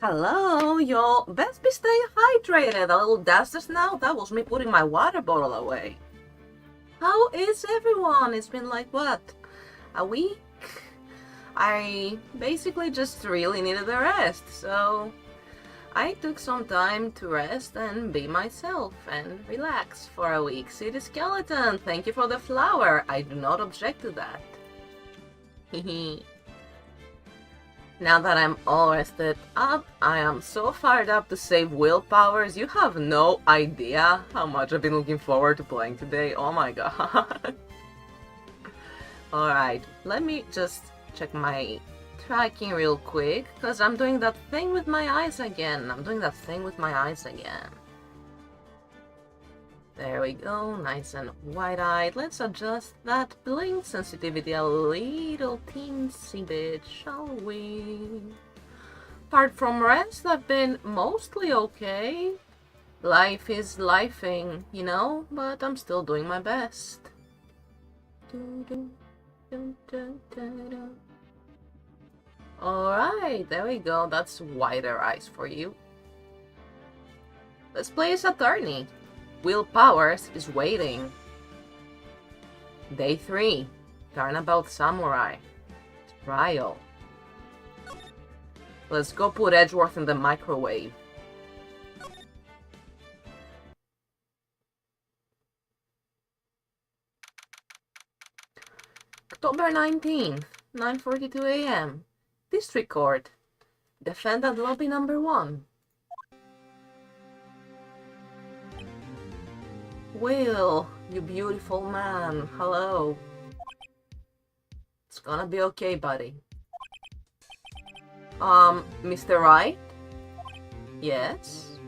Hello, y'all. Best be stay hydrated. A little dusters now. That was me putting my water bottle away. How is everyone? It's been like what? A week? I basically just really needed a rest, so I took some time to rest and be myself and relax for a week. See the skeleton. Thank you for the flower. I do not object to that. Hehe. Now that I'm all rested up, I am so fired up to save willpowers. You have no idea how much I've been looking forward to playing today. Oh my god. Alright, let me just check my tracking real quick, because I'm doing that thing with my eyes again. There we go, nice and wide-eyed. Let's adjust that blink sensitivity a little teensy bit, shall we? Apart from rest, I've been mostly okay. Life is lifing, you know, but I'm still doing my best. Alright, there we go, that's wider eyes for you. Let's play as attorney. Will Powers is waiting. Day 3. Turnabout Samurai. Trial. Let's go put Edgeworth in the microwave. October 19th, 9:42 a.m. District Court. Defendant Lobby Number 1. Will, you beautiful man, hello. It's gonna be okay, buddy. Mr. Wright? Yes?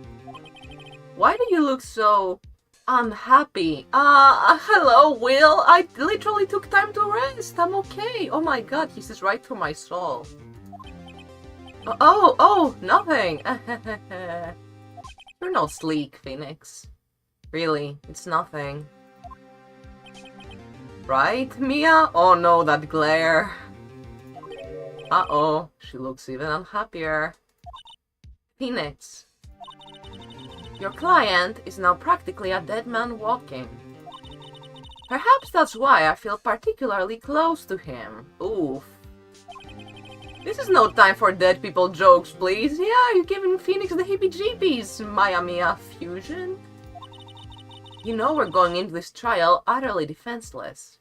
Why do you look so unhappy? Hello, Will. I literally took time to rest. I'm okay. Oh my god, he says right through my soul. Oh, nothing. You're not sleek, Phoenix. Really, it's nothing. Right, Mia? Oh no, that glare. Uh-oh, she looks even unhappier. Phoenix. Your client is now practically a dead man walking. Perhaps that's why I feel particularly close to him. Oof. This is no time for dead people jokes, please. Yeah, you're giving Phoenix the heebie-jeebies, Maya Mia fusion. You know we're going into this trial utterly defenseless.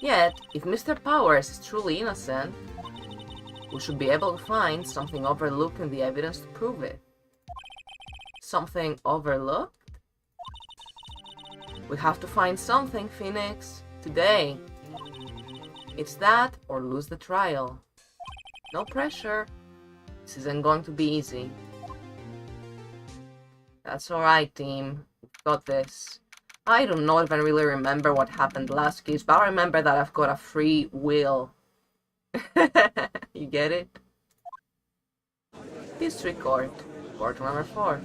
Yet, if Mr. Powers is truly innocent, we should be able to find something overlooked in the evidence to prove it. Something overlooked? We have to find something, Phoenix. Today. It's that or lose the trial. No pressure. This isn't going to be easy. That's alright, team. Got this. I do not even really remember what happened last case, but I remember that I've got a free will. You get it? District Court. Court number 4.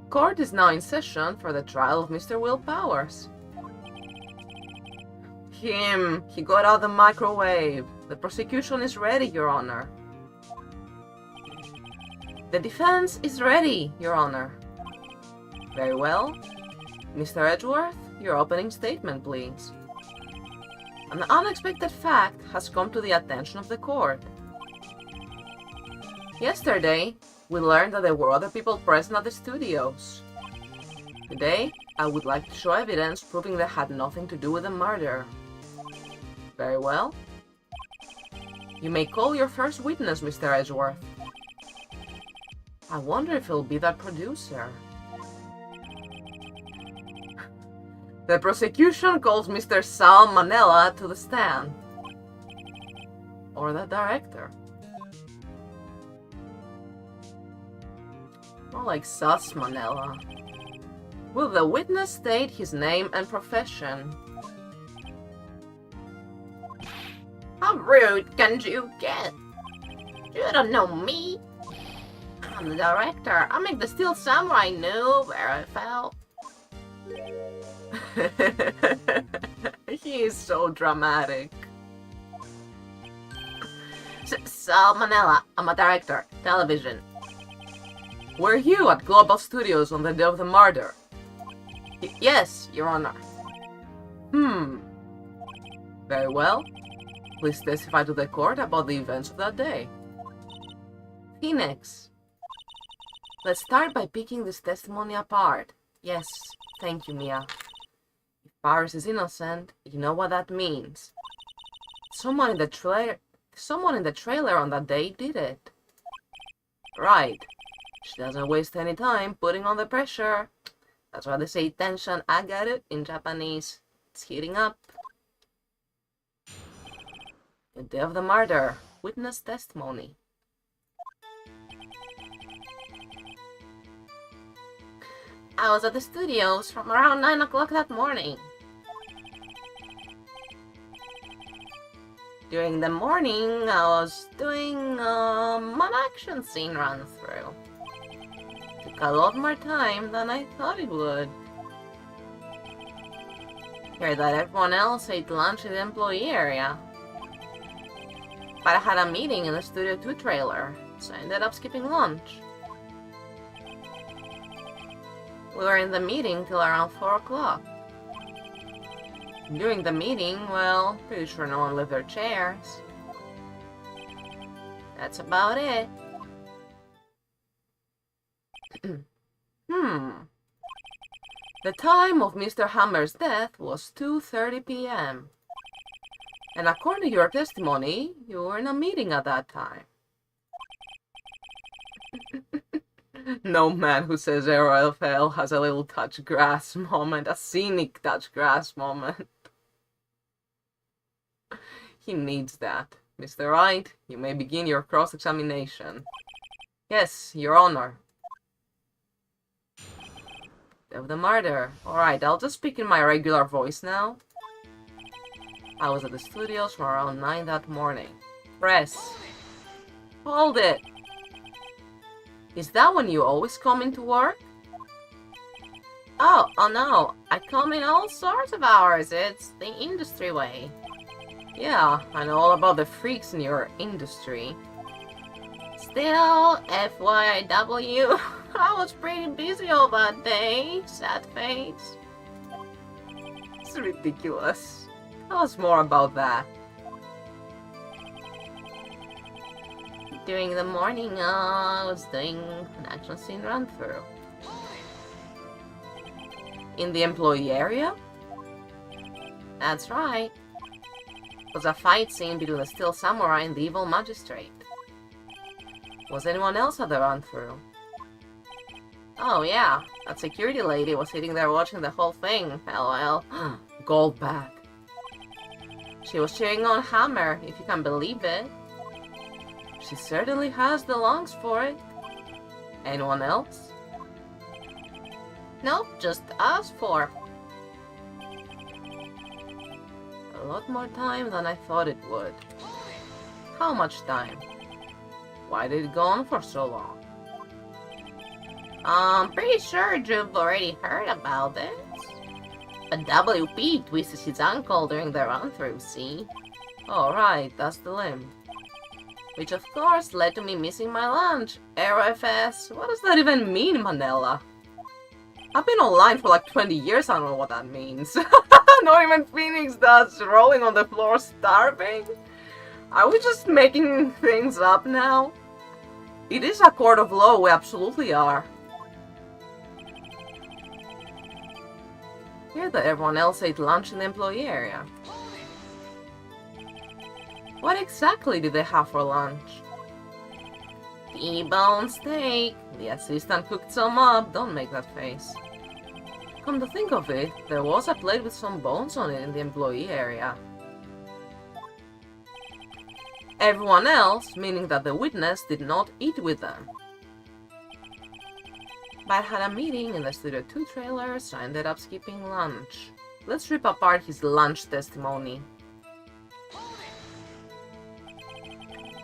Court is now in session for the trial of Mr. Will Powers. He got out the microwave. The prosecution is ready, Your Honor. The defense is ready, Your Honor. Very well. Mr. Edgeworth, your opening statement, please. An unexpected fact has come to the attention of the court. Yesterday, we learned that there were other people present at the studios. Today, I would like to show evidence proving they had nothing to do with the murder. Very well. You may call your first witness, Mr. Edgeworth. I wonder if he'll be that producer. The prosecution calls Mr. Sal Manella to the stand. Or the director. More like Sus Manella. Will the witness state his name and profession? How rude can you get? You don't know me. I'm the director. I make the Steel Samurai know where I fell. He is so dramatic. Salmonella, I'm a director. Television. Were you at Global Studios on the day of the murder? Yes, Your Honor. Very well. Please testify to the court about the events of that day. Phoenix. Let's start by picking this testimony apart. Yes, thank you, Mia. If Paris is innocent, you know what that means. Someone in the trailer on that day did it. Right. She doesn't waste any time putting on the pressure. That's why they say tension. I get it in Japanese. It's heating up. The day of the murder. Witness testimony. I was at the studios from around 9 o'clock that morning. During the morning, I was doing an action scene run-through. Took a lot more time than I thought it would. Heard that everyone else ate lunch in the employee area. But I had a meeting in the Studio 2 trailer, so I ended up skipping lunch. We were in the meeting till around 4 o'clock. During the meeting, well, pretty sure no one left their chairs. That's about it. The time of Mr. Hammer's death was 2:30 p.m. And according to your testimony, you were in a meeting at that time. No man who says RFL has a little touch grass moment, a scenic touch grass moment. He needs that. Mr. Wright, you may begin your cross-examination. Yes, Your Honor. Of the murder. Alright, I'll just speak in my regular voice now. I was at the studios from around 9 that morning. Press. Hold it. Is that when you always come into work? Oh no. I come in all sorts of hours. It's the industry way. Yeah, I know all about the freaks in your industry. Still, FYIW, I was pretty busy all that day. Sad face. It's ridiculous. Tell us more about that. During the morning, I was doing an action scene run-through. In the employee area? That's right. It was a fight scene between the Steel Samurai and the Evil Magistrate. Was anyone else at the run-through? Oh yeah, that security lady was sitting there watching the whole thing. LOL. Gold bag. She was cheering on Hammer, if you can believe it. She certainly has the lungs for it. Anyone else? Nope, just us four. A lot more time than I thought it would. How much time? Why did it go on for so long? I'm pretty sure you've already heard about this. A WP twisted his ankle during the run-through, see? Oh right, that's the limb. Which of course led to me missing my lunch. RFS, what does that even mean, Manila? I've been online for like 20 years, I don't know what that means. Not even Phoenix does, rolling on the floor starving. Are we just making things up now? It is a court of law, we absolutely are. Hear that everyone else ate lunch in the employee area. What exactly did they have for lunch? T-bone steak. The assistant cooked some up, don't make that face. Come to think of it, there was a plate with some bones on it in the employee area. Everyone else, meaning that the witness, did not eat with them. But had a meeting in the Studio 2 trailer, so I ended up skipping lunch. Let's rip apart his lunch testimony.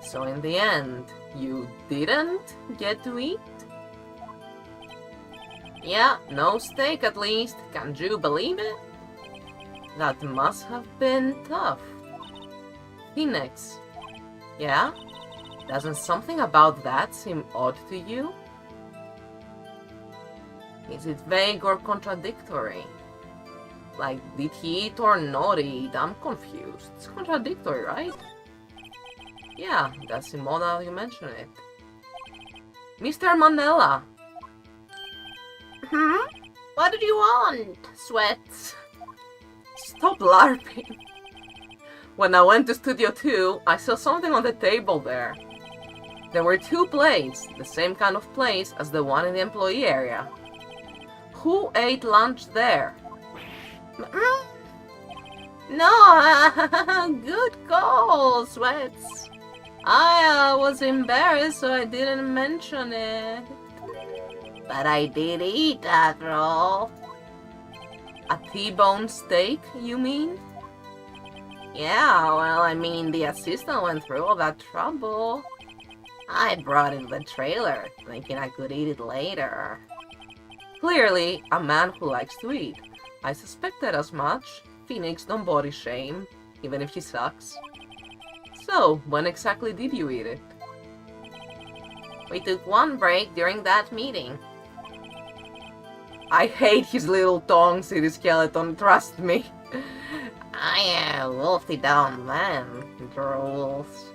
So in the end, you didn't get to eat? Yeah, no steak at least. Can you believe it? That must have been tough. Phoenix. Yeah? Doesn't something about that seem odd to you? Is it vague or contradictory? Like, did he eat or not eat? I'm confused. It's contradictory, right? Yeah, that's the more now you mention it. Mr. Manella! What did you want, Sweats? Stop LARPing. When I went to Studio 2, I saw something on the table there. There were 2 plates, the same kind of plates as the one in the employee area. Who ate lunch there? No, good call, Sweats. I was embarrassed, so I didn't mention it. But I did eat after all. A T-bone steak, you mean? Yeah, well, I mean, the assistant went through all that trouble. I brought in the trailer, thinking I could eat it later. Clearly, a man who likes to eat. I suspected as much. Phoenix, don't body shame, even if she sucks. So, when exactly did you eat it? We took one break during that meeting. I hate his little tongue, City Skeleton, trust me. I wolfed it down then, drools.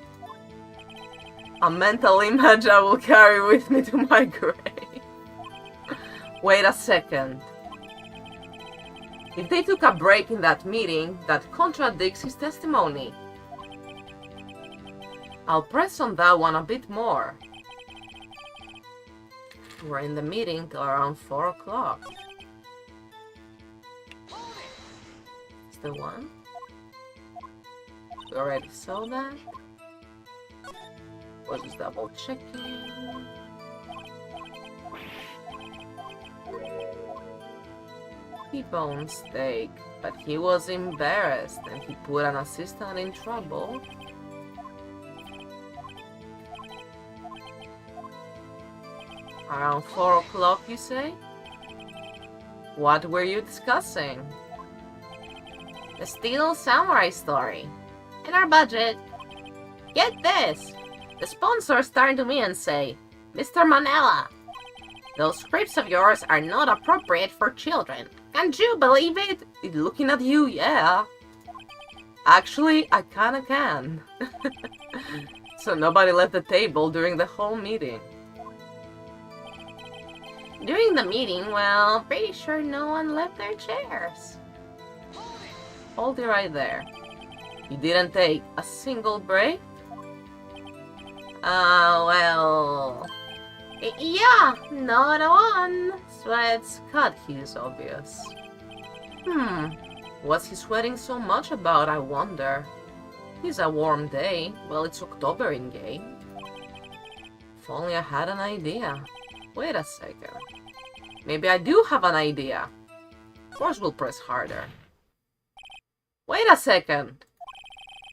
A mental image I will carry with me to my grave. Wait a second. If they took a break in that meeting, that contradicts his testimony. I'll press on that one a bit more. We're in the meeting till around 4 o'clock. Is the one? We already saw that. Was just double checking. T-bone steak, but he was embarrassed and he put an assistant in trouble. Around 4 o'clock, you say? What were you discussing? The Steel Samurai story. In our budget. Get this! The sponsors turn to me and say, Mr. Manella, those scripts of yours are not appropriate for children. Can't you believe it? Looking at you, yeah. Actually, I kinda can. So nobody left the table during the whole meeting. During the meeting, well, pretty sure no one left their chairs. Hold it right there. You didn't take a single break? Well... Yeah, not one. Sweat's cut, he's obvious. What's he sweating so much about, I wonder? It's a warm day. Well, it's October in game. If only I had an idea. Wait a second. Maybe I do have an idea. Of course we'll press harder. Wait a second!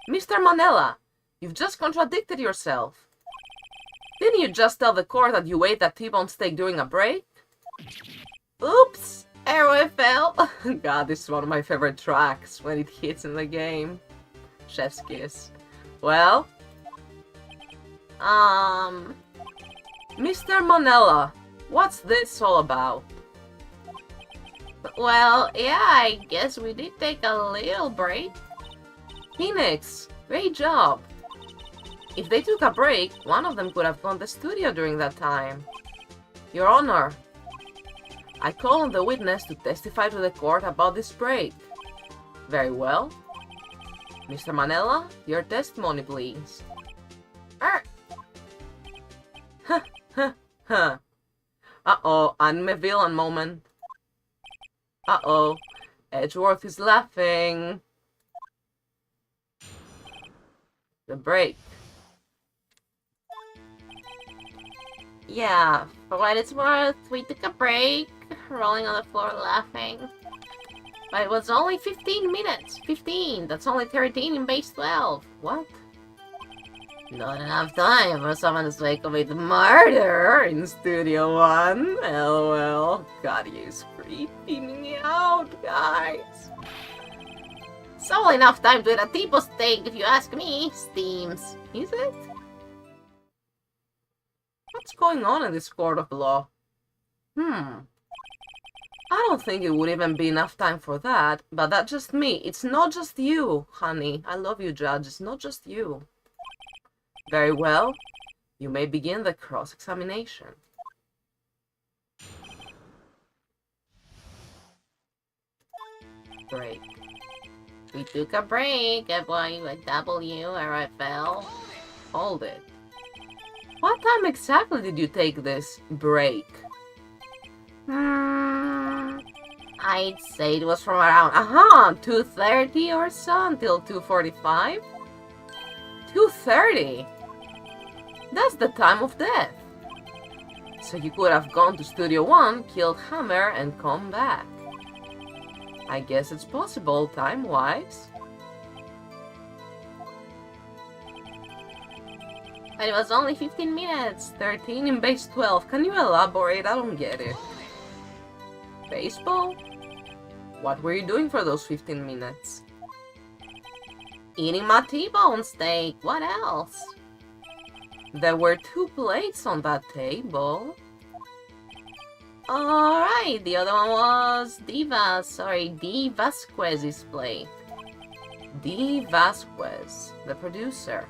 Mr. Manella, you've just contradicted yourself. Didn't you just tell the court that you ate that T-bone steak during a break? Oops! Arrow fell! God, this is one of my favorite tracks when it hits in the game. Chef's kiss. Well? Mr. Manella, what's this all about? Well, yeah, I guess we did take a little break. Phoenix, great job. If they took a break, one of them could have gone to the studio during that time. Your Honor, I call on the witness to testify to the court about this break. Very well. Mr. Manella, your testimony, please. Uh-oh, anime villain moment. Uh-oh, Edgeworth is laughing. The break. Yeah, for what it's worth, we took a break, rolling on the floor laughing. But it was only 15 minutes. 15, that's only 13 in base 12. What? Not enough time for someone to commit murder in Studio 1. LOL. God, he's creeping me out, guys. It's only enough time to eat a T-bone steak if you ask me. Steams. Is it? What's going on in this court of law? I don't think it would even be enough time for that, but that's just me. It's not just you, honey. I love you, Judge. It's not just you. Very well. You may begin the cross-examination. Break. We took a break, WRFL. Hold it. What time exactly did you take this break? I'd say it was from around 2:30 or so until 2:45. 2:30? That's the time of death. So you could have gone to Studio One, killed Hammer, and come back. I guess it's possible, time-wise. But it was only 15 minutes. 13 in base 12. Can you elaborate? I don't get it. Baseball? What were you doing for those 15 minutes? Eating my T-bone steak. What else? There were 2 plates on that table. Alright, the other one was D. Vasquez's plate. D. Vasquez, the producer.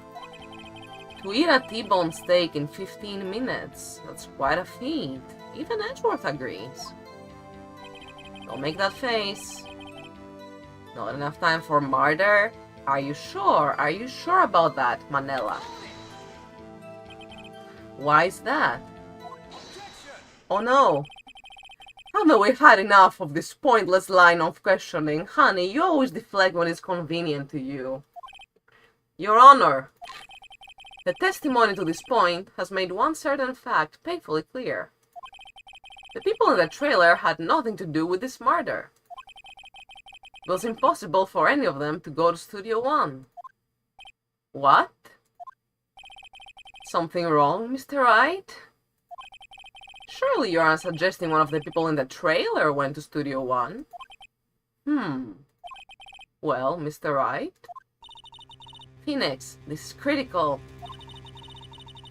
To eat a T-bone steak in 15 minutes, that's quite a feat. Even Edgeworth agrees. Don't make that face. Not enough time for murder? Are you sure? Are you sure about that, Manella? Why is that? Oh no! Haven't we had enough of this pointless line of questioning? Honey, you always deflect when it's convenient to you. Your Honor, the testimony to this point has made one certain fact painfully clear. The people in the trailer had nothing to do with this murder. It was impossible for any of them to go to Studio One. What? Something wrong, Mr. Wright? Surely you aren't suggesting one of the people in the trailer went to Studio One? Well, Mr. Wright? Phoenix, this is critical.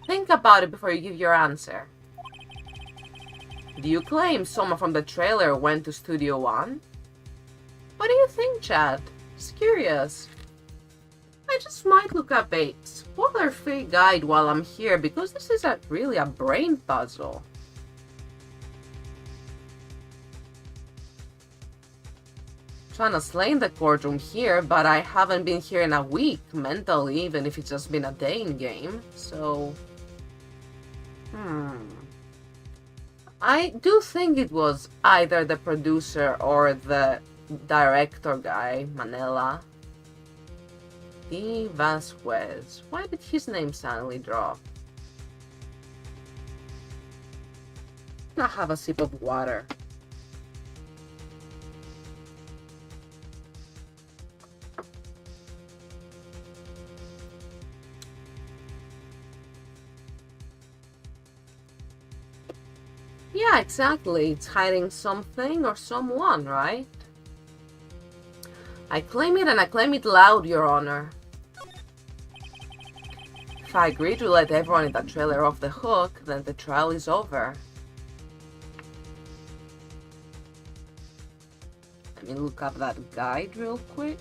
Think about it before you give your answer. Do you claim someone from the trailer went to Studio One? What do you think, Chad? Just curious. I just might look up a spoiler-free guide while I'm here because this is really a brain puzzle. Trying to slay in the courtroom here, but I haven't been here in a week mentally, even if it's just been a day in game, so... I do think it was either the producer or the director guy, Manella. D. Vasquez. Why did his name suddenly drop? I'll have a sip of water. Yeah, exactly. It's hiding something or someone, right? I claim it and I claim it loud, Your Honor. If I agree to let everyone in that trailer off the hook, then the trial is over. Let me look up that guide real quick.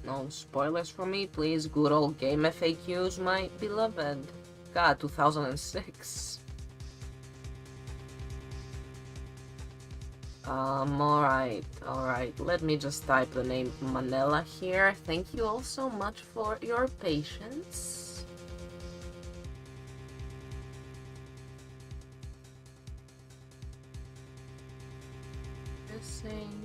No spoilers for me, please. Good old game FAQs, my beloved. God, 2006. Alright. Let me just type the name Manella here. Thank you all so much for your patience. Missing.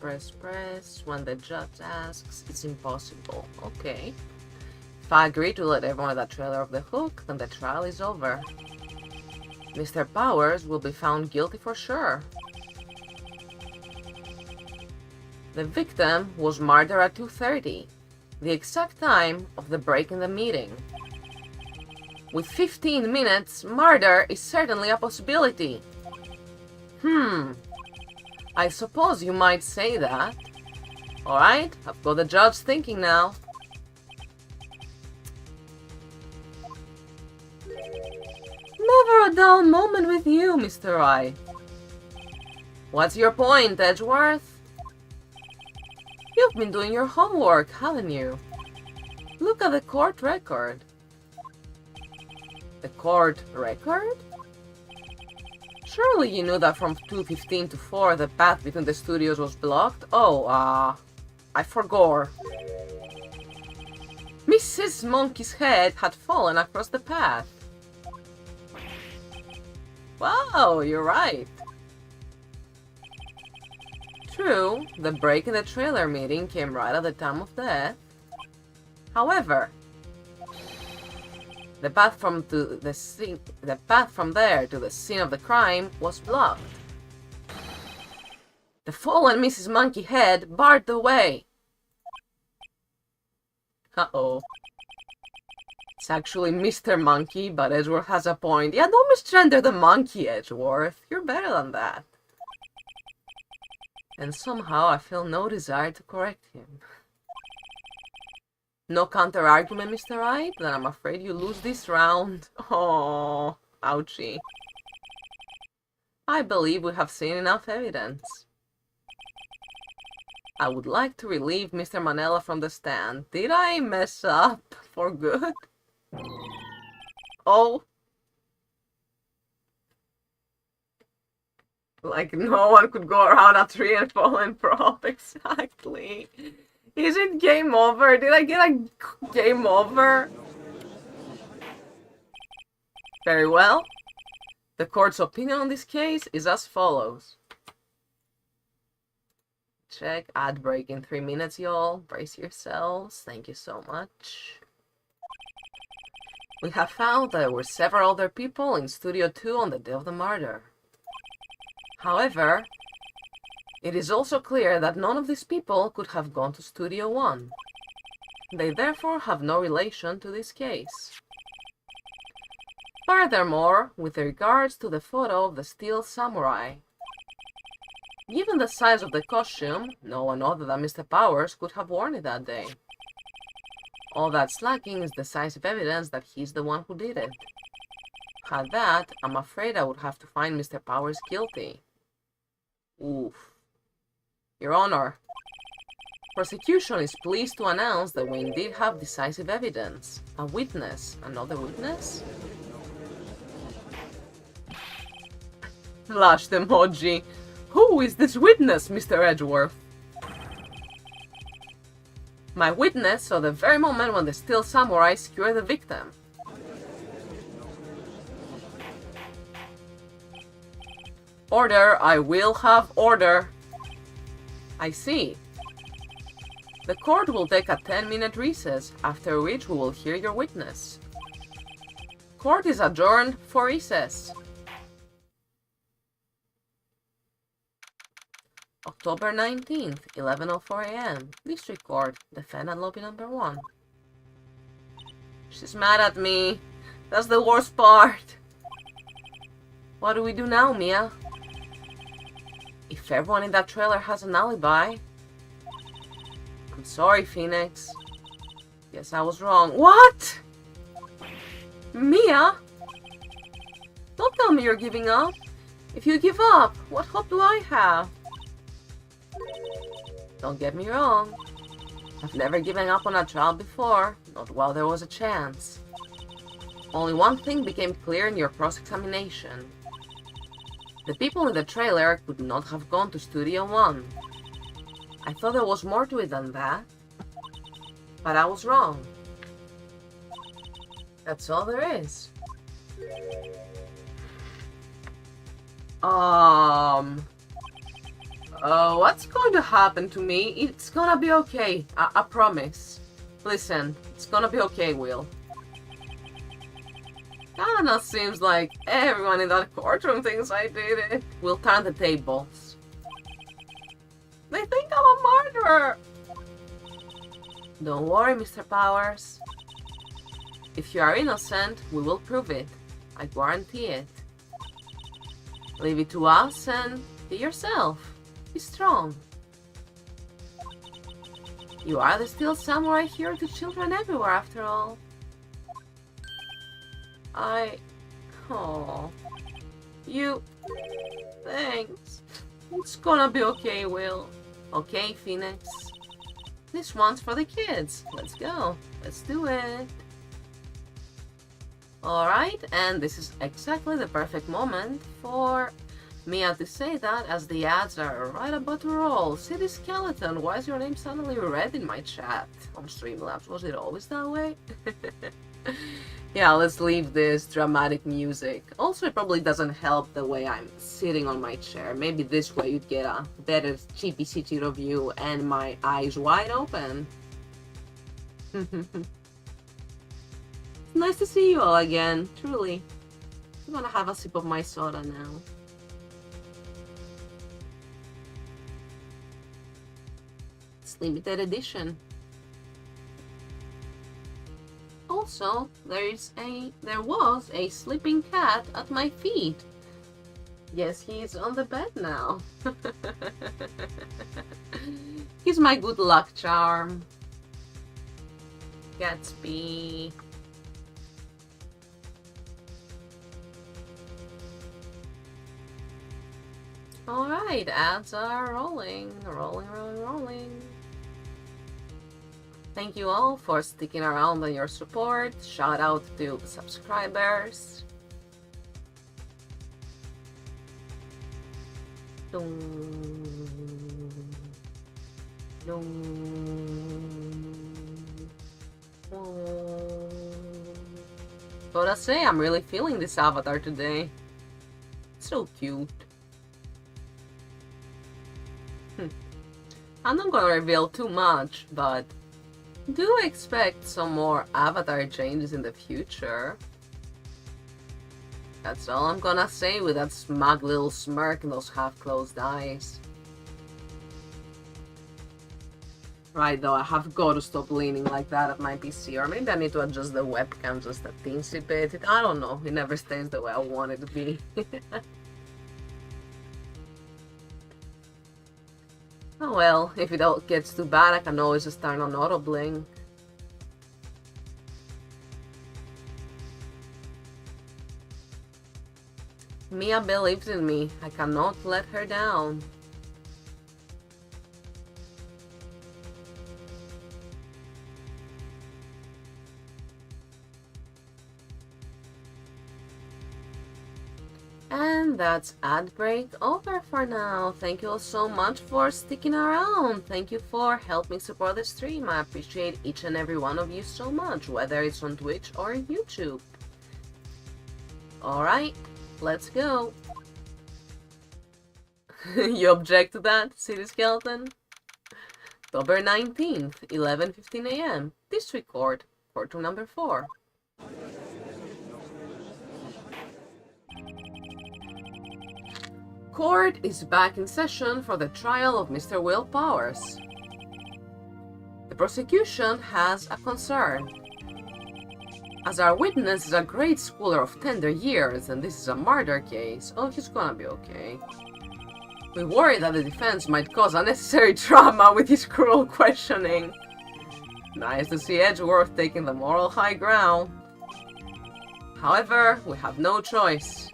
Press. When the judge asks, it's impossible. Okay. If I agree to let everyone in that trailer off the hook, then the trial is over. Mr. Powers will be found guilty for sure. The victim was murdered at 2:30, the exact time of the break in the meeting. With 15 minutes, murder is certainly a possibility. I suppose you might say that. Alright, I've got the judge thinking now. Never a dull moment with you, Mr. Wright. What's your point, Edgeworth? You've been doing your homework, haven't you? Look at the court record. The court record? Surely you knew that from 2:15 to 4 the path between the studios was blocked? Oh, I forgot. Mrs. Monkey's head had fallen across the path. Wow, you're right. True, the break in the trailer meeting came right at the time of death. However, the path from there to the scene of the crime was blocked. The fallen Mrs. Monkey head barred the way. Uh-oh. It's actually Mr. Monkey, but Edgeworth has a point. Yeah, don't misgender the monkey, Edgeworth. You're better than that. And somehow I feel no desire to correct him. No counter-argument, Mr. Wright? Then I'm afraid you lose this round. Oh, ouchie. I believe we have seen enough evidence. I would like to relieve Mr. Manella from the stand. Did I mess up for good? Oh. Like no one could go around a tree and fall in prop, exactly. Is it game over? Did I get a game over? Very well. The court's opinion on this case is as follows. Check ad break in 3 minutes, y'all. Brace yourselves. Thank you so much. We have found there were several other people in Studio 2 on the day of the murder. However, it is also clear that none of these people could have gone to Studio 1. They therefore have no relation to this case. Furthermore, with regards to the photo of the Steel Samurai, given the size of the costume, no one other than Mr. Powers could have worn it that day. All that's lacking is decisive evidence that he's the one who did it. Had that, I'm afraid I would have to find Mr. Powers guilty. Oof. Your Honor, prosecution is pleased to announce that we indeed have decisive evidence. A witness. Another witness? Flashed emoji. Who is this witness, Mr. Edgeworth? My witness saw the very moment when the Steel Samurai skewered the victim. Order, I will have order. I see. The court will take a 10-minute recess, after which we will hear your witness. Court is adjourned for recess. October 19th, 11:04 a.m. District Court, Defendant Lobby Number 1. She's mad at me. That's the worst part. What do we do now, Mia? If everyone in that trailer has an alibi... I'm sorry, Phoenix. Yes, I was wrong. What? Mia? Don't tell me you're giving up. If you give up, what hope do I have? Don't get me wrong. I've never given up on a trial before, not while there was a chance. Only one thing became clear in your cross-examination. The people in the trailer could not have gone to Studio 1. I thought there was more to it than that. But I was wrong. That's all there is. What's going to happen to me? It's gonna be okay. I promise. Listen, it's gonna be okay, Will. Kinda seems like everyone in that courtroom thinks I did it. We'll turn the tables. They think I'm a murderer! Don't worry, Mr. Powers. If you are innocent, we will prove it. I guarantee it. Leave it to us and be yourself. Be strong. You are the Steel Samurai hero to children everywhere, after all. Oh. You... Thanks. It's gonna be okay, Will. Okay, Phoenix. This one's for the kids. Let's go. Let's do it. Alright, and this is exactly the perfect moment for Mia to say that, as the ads are right about to roll. City Skeleton, why is your name suddenly red in my chat? On Streamlabs, was it always that way? Yeah, let's leave this dramatic music. Also, it probably doesn't help the way I'm sitting on my chair. Maybe this way you'd get a better cheapy Shichiro view and my eyes wide open. Nice to see you all again, truly. I'm gonna have a sip of my soda now. It's limited edition. Also, there was a sleeping cat at my feet. Yes, he's on the bed now. He's my good luck charm. Gatsby. Alright, ads are rolling. Rolling. Thank you all for sticking around and your support. Shout out to subscribers. Gotta say, I'm really feeling this avatar today. So cute. I'm not gonna reveal too much, but do expect some more avatar changes in the future. That's all I'm gonna say with that smug little smirk and those half-closed eyes. Right, though, I have got to stop leaning like that at my PC, or maybe I need to adjust the webcam just a teensy bit. I don't know, it never stays the way I want it to be. Oh well, if it all gets too bad, I can always just turn on auto blink. Mia believes in me. I cannot let her down. And that's ad break over for now. Thank you all so much for sticking around. Thank you for helping support the stream. I appreciate each and every one of you so much, whether it's on Twitch or YouTube. Alright, let's go. You object to that, City Skeleton? October 19th, 11:15 AM. District Court, Courtroom number 4. Court is back in session for the trial of Mr. Will Powers. The prosecution has a concern. As our witness is a grade schooler of tender years and this is a murder case, oh, he's gonna be okay. We worry that the defense might cause unnecessary trauma with his cruel questioning. Nice to see Edgeworth taking the moral high ground. However, we have no choice.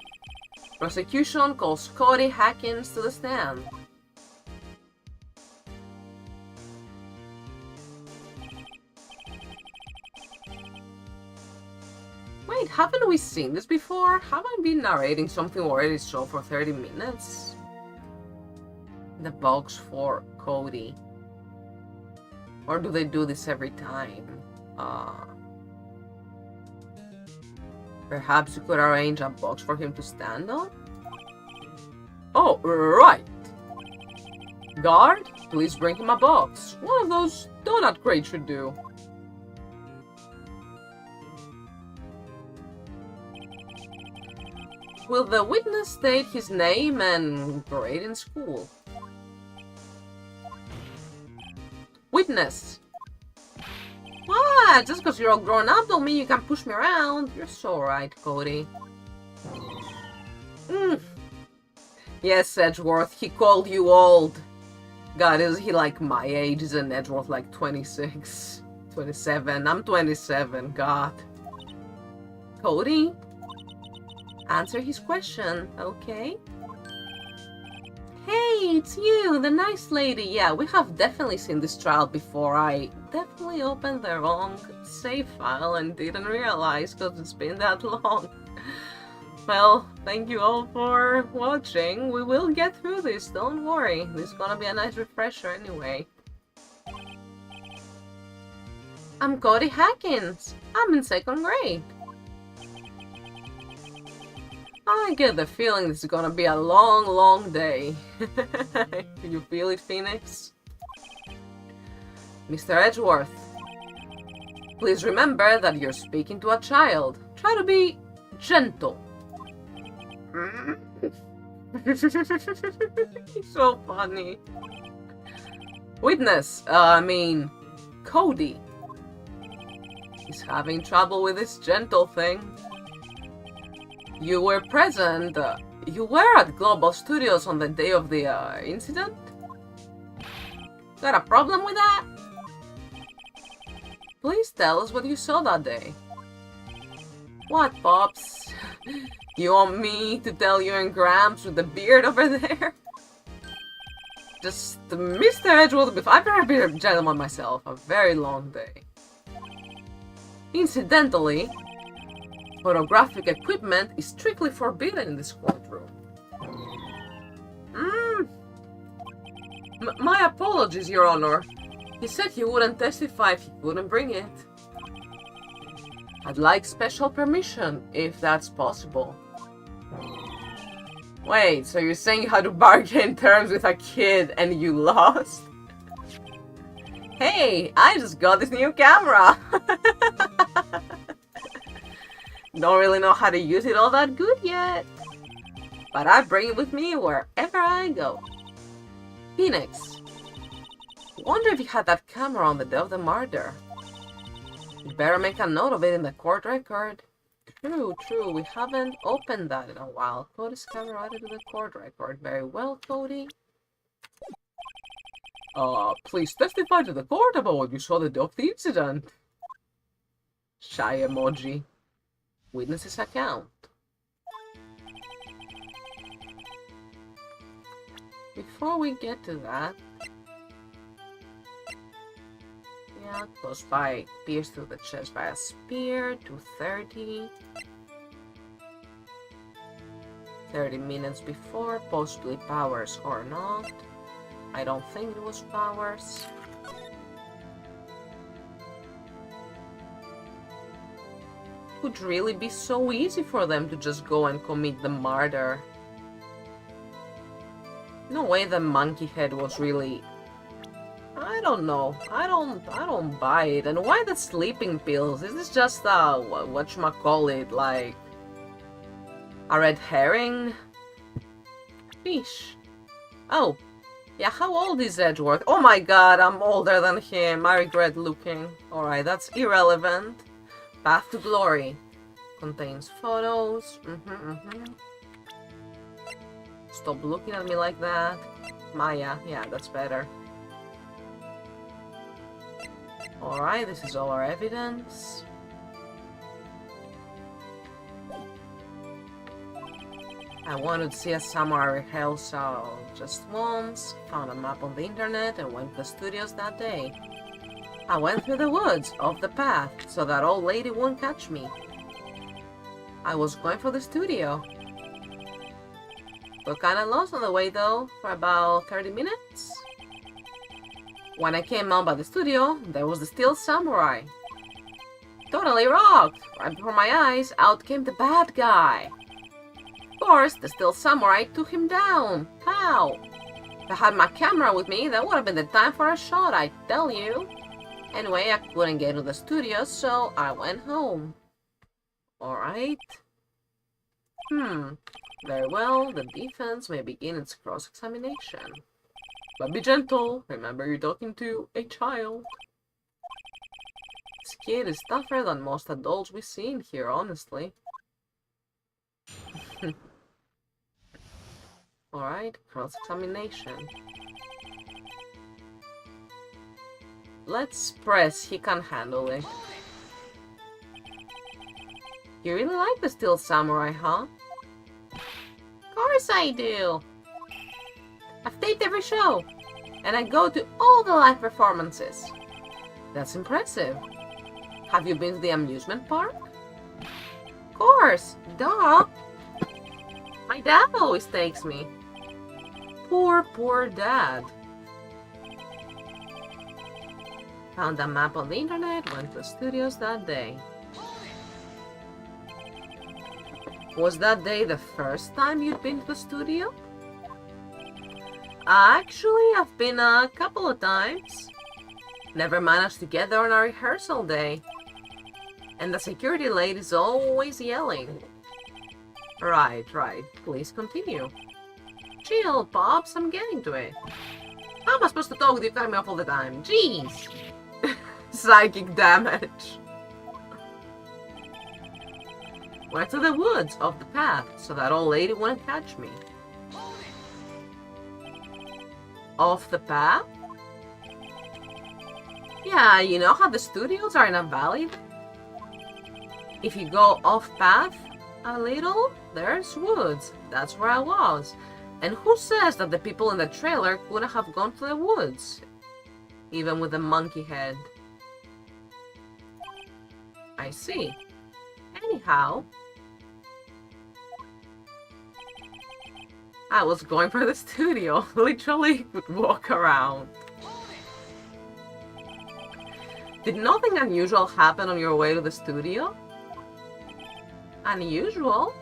Prosecution calls Cody Hackins to the stand. Wait, haven't we seen this before? Have I been narrating something we already saw for 30 minutes? The box for Cody. Or do they do this every time? Perhaps you could arrange a box for him to stand on? Oh, right! Guard, please bring him a box. One of those donut crates should do. Will the witness state his name and grade in school? Witness! What? Just because you're all grown up don't mean you can push me around. You're so right, Cody. Yes, Edgeworth, he called you old. God, is he like my age? Isn't Edgeworth like 26? 27? I'm 27, God. Cody? Answer his question, okay? Hey, it's you, the nice lady. Yeah, we have definitely seen this child before. I definitely opened the wrong save file and didn't realize because it's been that long. Well, thank you all for watching. We will get through this, don't worry. This is gonna be a nice refresher anyway. I'm Cody Hackins. I'm in 2nd grade. I get the feeling this is gonna be a long, long day. Can you feel it, Phoenix? Mr. Edgeworth, please remember that you're speaking to a child. Try to be gentle. So funny. Witness, Cody. He's having trouble with this gentle thing. You were present. You were at Global Studios on the day of the incident? Got a problem with that? Please tell us what you saw that day. What, Pops? You want me to tell you and Gramps with the beard over there? Just Mr. Edgeworth, I've never been a gentleman myself. A very long day. Incidentally, photographic equipment is strictly forbidden in this courtroom. My apologies, Your Honor. He said he wouldn't testify if he couldn't bring it. I'd like special permission, if that's possible. Wait, so you're saying you had to bargain terms with a kid and you lost? Hey, I just got this new camera! Don't really know how to use it all that good yet. But I bring it with me wherever I go. Phoenix. Wonder if you had that camera on the day of the murder. You better make a note of it in the court record. True, we haven't opened that in a while. Cody's camera added to the court record. Very well, Cody. Please testify to the court about what you saw the day of the incident. Shy emoji. Witness's account. Before we get to that, yeah, close by, pierced through the chest by a spear, 2:30. 30 minutes before, possibly Powers or not. I don't think it was Powers. It would really be so easy for them to just go and commit the murder. No way the monkey head was really... I don't know. I don't buy it. And why the sleeping pills? Is this just whatchamacallit, like a red herring? Fish. Oh. Yeah, how old is Edgeworth? Oh my god, I'm older than him. I regret looking. Alright, that's irrelevant. Path to Glory. Contains photos. Stop looking at me like that. Maya, yeah, that's better. Alright, this is all our evidence. I wanted to see a samurai rehearsal just once, found a map on the internet and went to the studios that day. I went through the woods, off the path, so that old lady won't catch me. I was going for the studio. Got kinda lost on the way though, for about 30 minutes. When I came out by the studio, there was the Steel Samurai. Totally rocked! Right before my eyes, out came the bad guy. Of course, the Steel Samurai took him down. How? If I had my camera with me, that would have been the time for a shot, I tell you. Anyway, I couldn't get to the studio, so I went home. Alright. Very well, the defense may begin its cross-examination. But be gentle, remember you're talking to a child. This kid is tougher than most adults we've seen here, honestly. Alright, cross-examination. Let's press he can handle it. You really like the Steel Samurai, huh? Of course I do. I've taped every show, and I go to all the live performances. That's impressive. Have you been to the amusement park? Of course, duh. My dad always takes me. Poor dad. Found a map on the internet, went to the studios that day. Was that day the first time you'd been to the studio? Actually, I've been a couple of times. Never managed to get there on a rehearsal day. And the security lady's always yelling. Right. Please continue. Chill, Pops, I'm getting to it. How am I supposed to talk with you cutting me off all the time? Jeez! Psychic damage. Went to the woods off the path so that old lady wouldn't catch me. Off the path? Yeah, you know how the studios are in a valley? If you go off path a little, there's woods. That's where I was. And who says that the people in the trailer couldn't have gone to the woods? Even with a monkey head. I see. Anyhow, I was going for the studio. Literally could walk around. Did nothing unusual happen on your way to the studio? Unusual?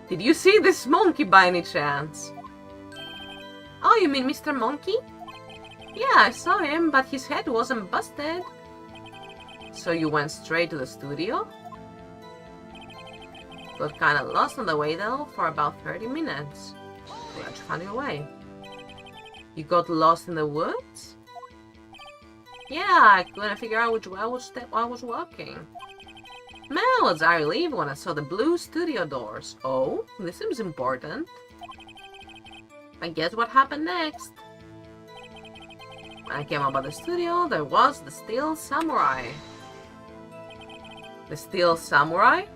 Did you see this monkey by any chance? Oh, you mean Mr. Monkey? Yeah, I saw him, but his head wasn't busted. So you went straight to the studio? Got kinda lost on the way though, for about 30 minutes. Glad you found your way. You got lost in the woods? Yeah, I couldn't figure out which way I was walking. Man, was I relieved when I saw the blue studio doors. Oh, this seems important. I guess what happened next? When I came out of the studio, there was the Steel Samurai. The Steel Samurai?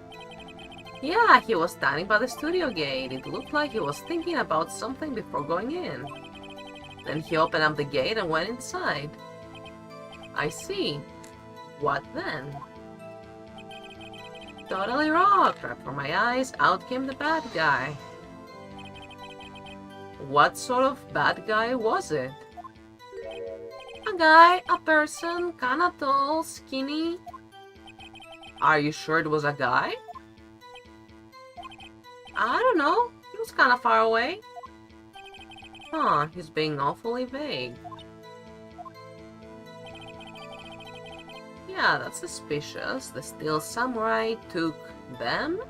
Yeah, he was standing by the studio gate. It looked like he was thinking about something before going in. Then he opened up the gate and went inside. I see. What then? Totally rocked. Right for my eyes, out came the bad guy. What sort of bad guy was it? A guy, a person, kinda tall, skinny. Are you sure it was a guy? I don't know. He was kinda far away. Huh, he's being awfully vague. Yeah, that's suspicious. The Steel Samurai took them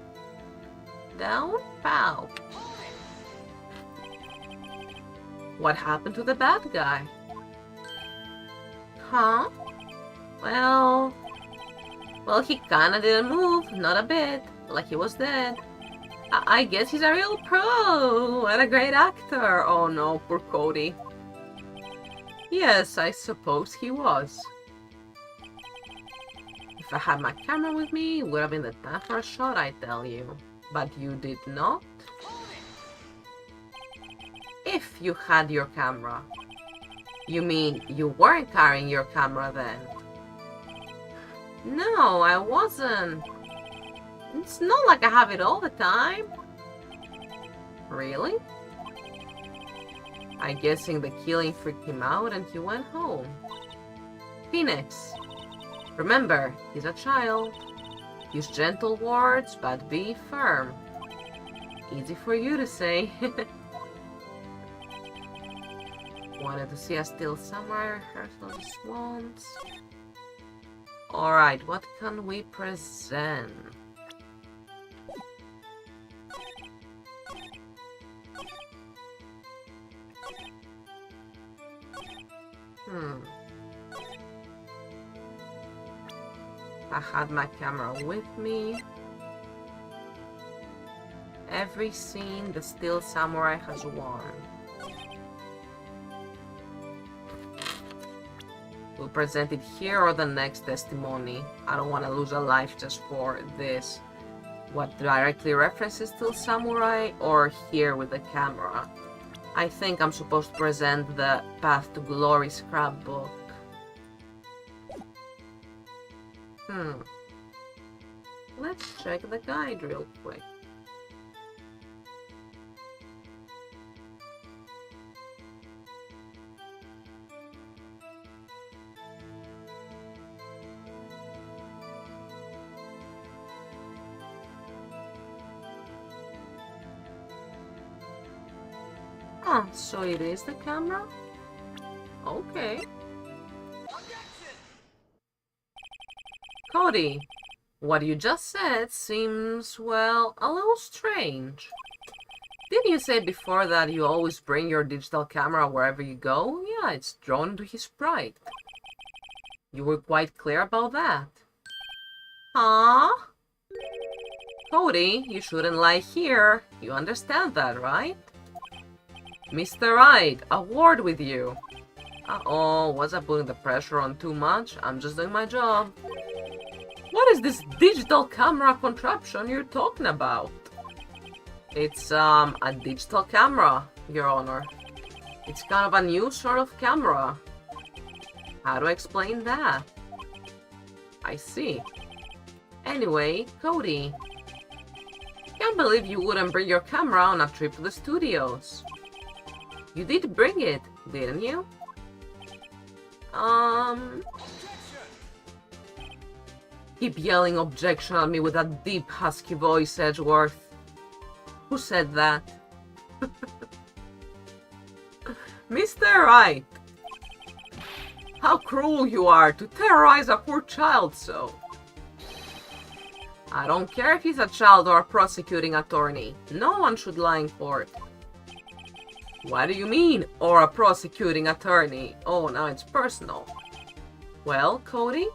down? Pow. What happened to the bad guy? Huh? Well, he kinda didn't move, not a bit, like he was dead. I guess he's a real pro and a great actor. Oh no, poor Cody. Yes, I suppose he was. If I had my camera with me, it would have been the time for a shot, I tell you. But you did not? If you had your camera. You mean you weren't carrying your camera then? No, I wasn't. It's not like I have it all the time. Really? I'm guessing the killing freaked him out and he went home. Phoenix. Remember, he's a child. Use gentle words, but be firm. Easy for you to say. Wanted to see us still somewhere. Rehearsal just once. Alright, what can we present? I had my camera with me. Every scene, the Steel Samurai has won. We'll present it here or the next testimony. I don't want to lose a life just for this. What directly references Steel Samurai or here with the camera? I think I'm supposed to present the Path to Glory scrapbook. Let's check the guide real quick. So it is the camera? Okay. Cody, what you just said seems, well, a little strange. Didn't you say before that you always bring your digital camera wherever you go? Yeah, it's drawn to his sprite. You were quite clear about that. Huh? Cody, you shouldn't lie here. You understand that, right? Mr. Wright, a word with you. Uh-oh, was I putting the pressure on too much? I'm just doing my job. What is this digital camera contraption you're talking about? It's, a digital camera, Your Honor. It's kind of a new sort of camera. How do I explain that? I see. Anyway, Cody. Can't believe you wouldn't bring your camera on a trip to the studios. You did bring it, didn't you? Keep yelling objection at me with that deep husky voice, Edgeworth. Who said that? Mr. Wright! How cruel you are to terrorize a poor child so. I don't care if he's a child or a prosecuting attorney. No one should lie in court. What do you mean, or a prosecuting attorney? Oh, now it's personal. Well, Cody?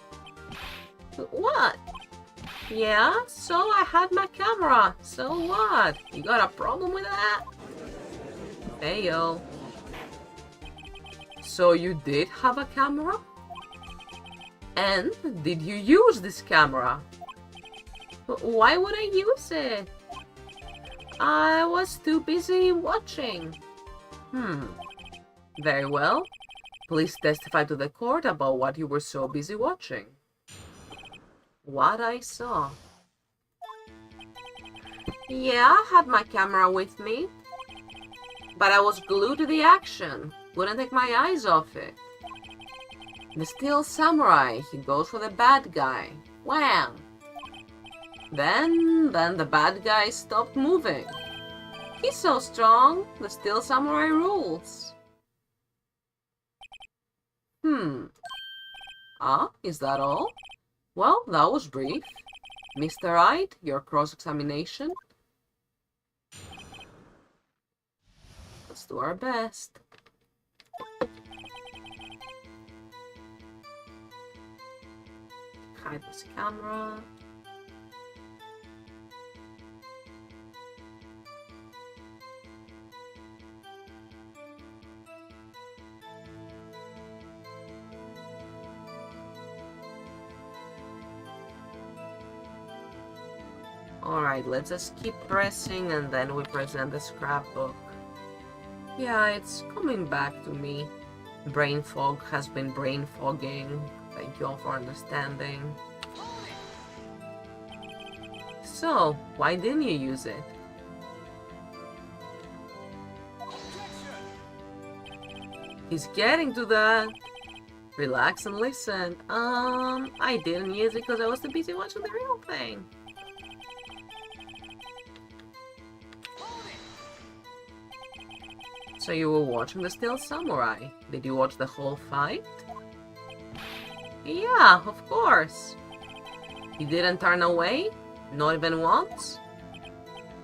What? Yeah, so I had my camera. So what? You got a problem with that? Hey, yo. So you did have a camera? And did you use this camera? Why would I use it? I was too busy watching. Very well. Please testify to the court about what you were so busy watching. What I saw. Yeah, I had my camera with me. But I was glued to the action. Wouldn't take my eyes off it. The Steel Samurai, he goes for the bad guy. Wham! Then the bad guy stopped moving. He's so strong, the Steel Samurai rules. Is that all? Well, that was brief. Mr. Wright, your cross-examination. Let's do our best. Hide this camera. Alright, let's just keep pressing and then we present the scrapbook. Yeah, it's coming back to me. Brain fog has been brain fogging. Thank you all for understanding. So, why didn't you use it? He's getting to that. Relax and listen. I didn't use it because I was too busy watching the real thing. So you were watching the Steel Samurai. Did you watch the whole fight? Yeah, of course. You didn't turn away? Not even once?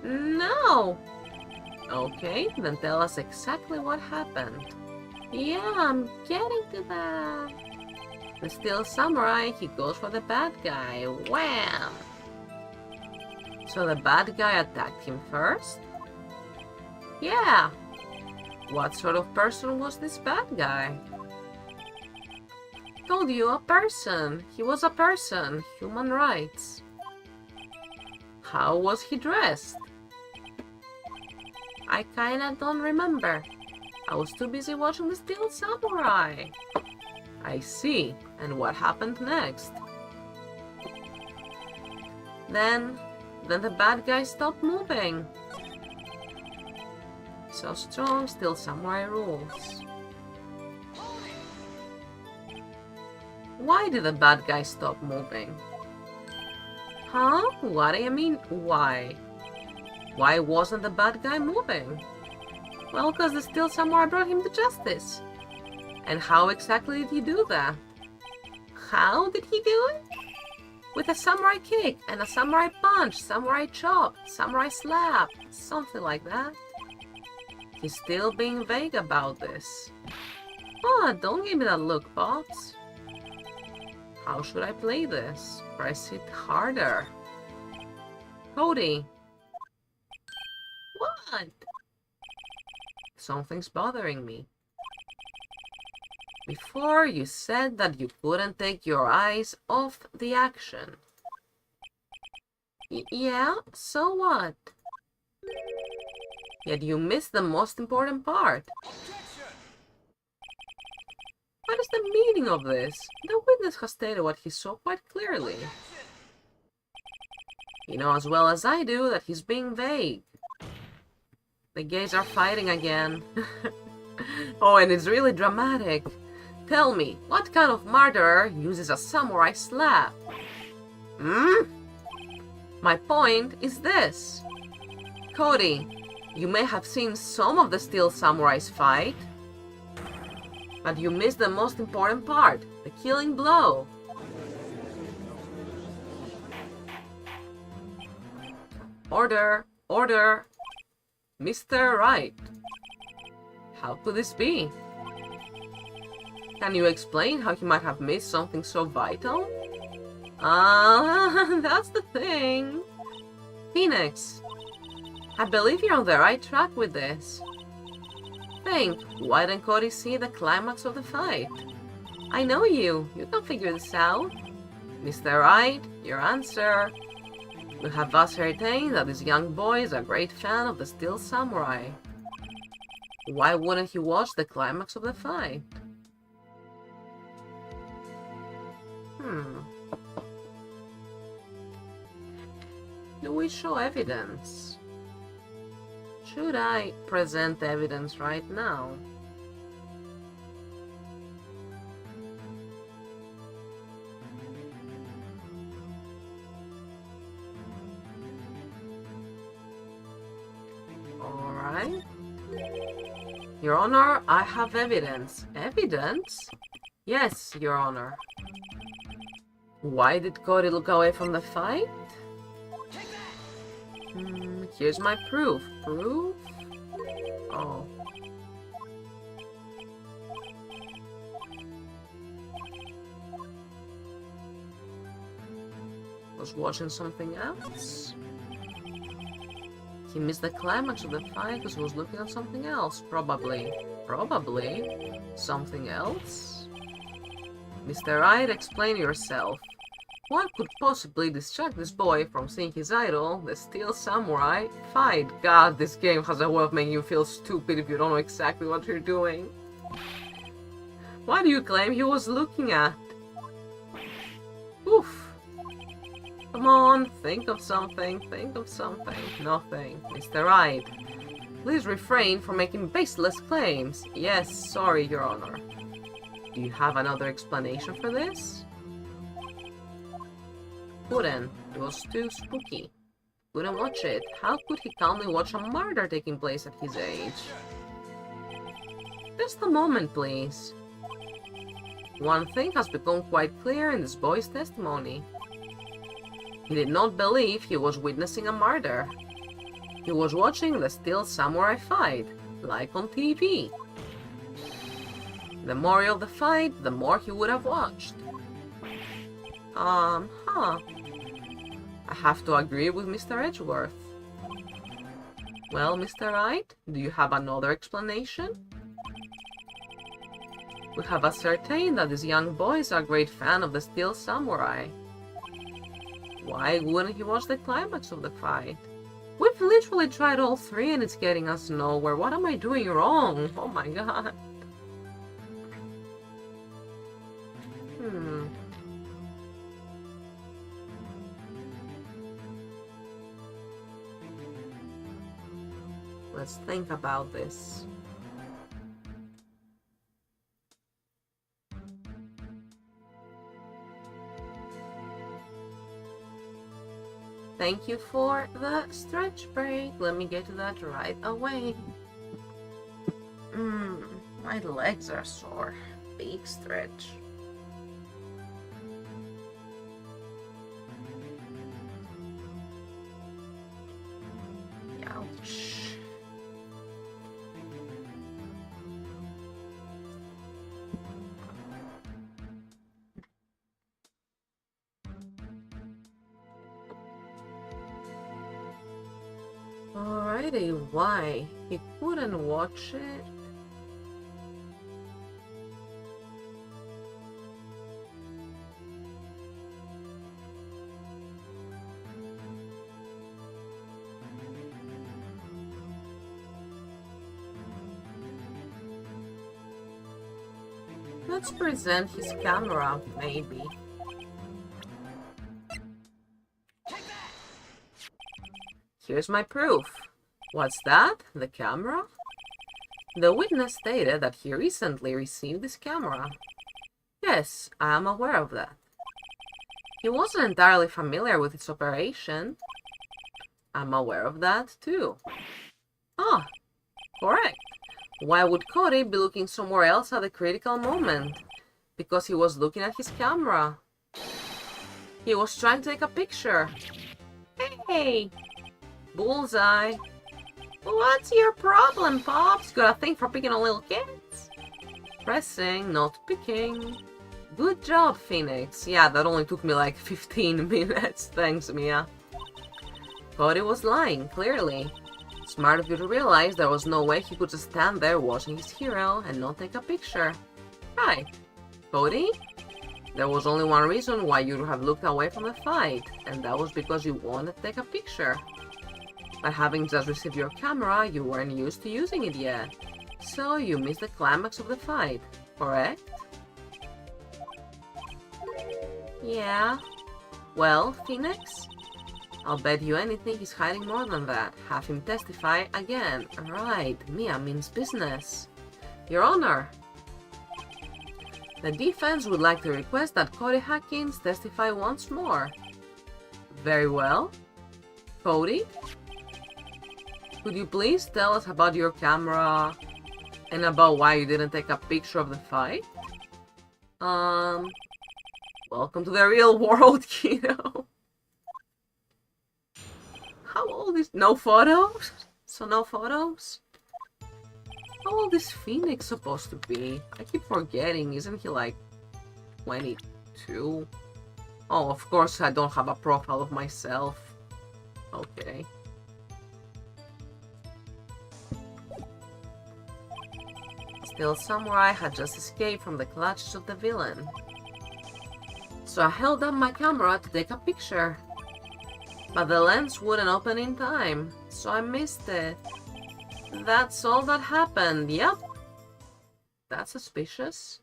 No. Okay, then tell us exactly what happened. Yeah, I'm getting to that. The Steel Samurai, he goes for the bad guy. Wham! So the bad guy attacked him first? Yeah. What sort of person was this bad guy? Told you, a person. He was a person. Human rights. How was he dressed? I kinda don't remember. I was too busy watching The Steel Samurai. I see. And what happened next? Then the bad guy stopped moving. So strong, Steel Samurai rules. Why did the bad guy stop moving? Huh? What do you mean, why? Why wasn't the bad guy moving? Well, because the Steel Samurai brought him to justice. And how exactly did he do that? How did he do it? With a samurai kick, and a samurai punch, samurai chop, samurai slap, something like that. He's still being vague about this. Oh, don't give me that look, Pops. How should I play this? Press it harder. Cody. What? Something's bothering me. Before you said that you couldn't take your eyes off the action. Yeah, so what? Yet you missed the most important part. What is the meaning of this? The witness has stated what he saw quite clearly. You know as well as I do that he's being vague. The gays are fighting again. Oh, and it's really dramatic. Tell me, what kind of murderer uses a samurai slap? My point is this. Cody, you may have seen some of the Steel Samurais fight, but you missed the most important part, the killing blow. Order! Order! Mr. Wright. How could this be? Can you explain how he might have missed something so vital? That's the thing. Phoenix, I believe you're on the right track with this. Think, why didn't Cody see the climax of the fight? I know you. You can figure this out. Mr. Wright, your answer. We have ascertained that this young boy is a great fan of the Steel Samurai. Why wouldn't he watch the climax of the fight? Do we show evidence? Should I present evidence right now? Alright. Your Honor, I have evidence. Evidence? Yes, Your Honor. Why did Cody look away from the fight? Here's my proof. Proof? Oh. Was watching something else? He missed the climax of the fight because he was looking at something else. Probably. Probably. Something else? Mr. Wright, explain yourself. What could possibly distract this boy from seeing his idol, the Steel Samurai, fight? God, this game has a way of making you feel stupid if you don't know exactly what you're doing. What do you claim he was looking at? Oof. Come on, think of something, think of something. Nothing. Mr. Wright, please refrain from making baseless claims. Yes, sorry, Your Honor. Do you have another explanation for this? Couldn't. It was too spooky. Couldn't watch it. How could he calmly watch a murder taking place at his age? Just a moment, please. One thing has become quite clear in this boy's testimony. He did not believe he was witnessing a murder. He was watching the Steel Samurai fight, like on TV. The more of the fight, the more he would have watched. I have to agree with Mr. Edgeworth. Well, Mr. Wright, do you have another explanation? We have ascertained that this young boy is a great fan of the Steel Samurai. Why wouldn't he watch the climax of the fight? We've literally tried all three and it's getting us nowhere. What am I doing wrong? Oh my god. Let's think about this. Thank you for the stretch break. Let me get to that right away. My legs are sore. Big stretch. Ouch. Alrighty, why? He couldn't watch it? Let's present his camera, maybe. Here's my proof. What's that? The camera? The witness stated that he recently received this camera. Yes, I am aware of that. He wasn't entirely familiar with its operation. I'm aware of that, too. Ah, correct. Why would Cody be looking somewhere else at the critical moment? Because he was looking at his camera. He was trying to take a picture. Hey! Bullseye. What's your problem, Pops? Got a thing for picking on little kids? Pressing, not picking. Good job, Phoenix. Yeah, that only took me like 15 minutes. Thanks, Mia. Cody was lying, clearly. Smart of you to realize there was no way he could just stand there watching his hero and not take a picture. Right. Cody? There was only one reason why you'd have looked away from the fight, and that was because you wanted to take a picture. But having just received your camera, you weren't used to using it yet. So you missed the climax of the fight, correct? Yeah. Well, Phoenix? I'll bet you anything he's hiding more than that. Have him testify again. Right, Mia means business. Your Honor. The defense would like to request that Cody Hawkins testify once more. Very well. Cody? Could you please tell us about your camera and about why you didn't take a picture of the fight? Welcome to the real world, kiddo. How old is... No photos? So no photos? How old is Phoenix supposed to be? I keep forgetting, isn't he like 22? Oh, of course I don't have a profile of myself. Okay. Steel Samurai had just escaped from the clutches of the villain. So I held up my camera to take a picture. But the lens wouldn't open in time, so I missed it. That's all that happened, yep. That's suspicious.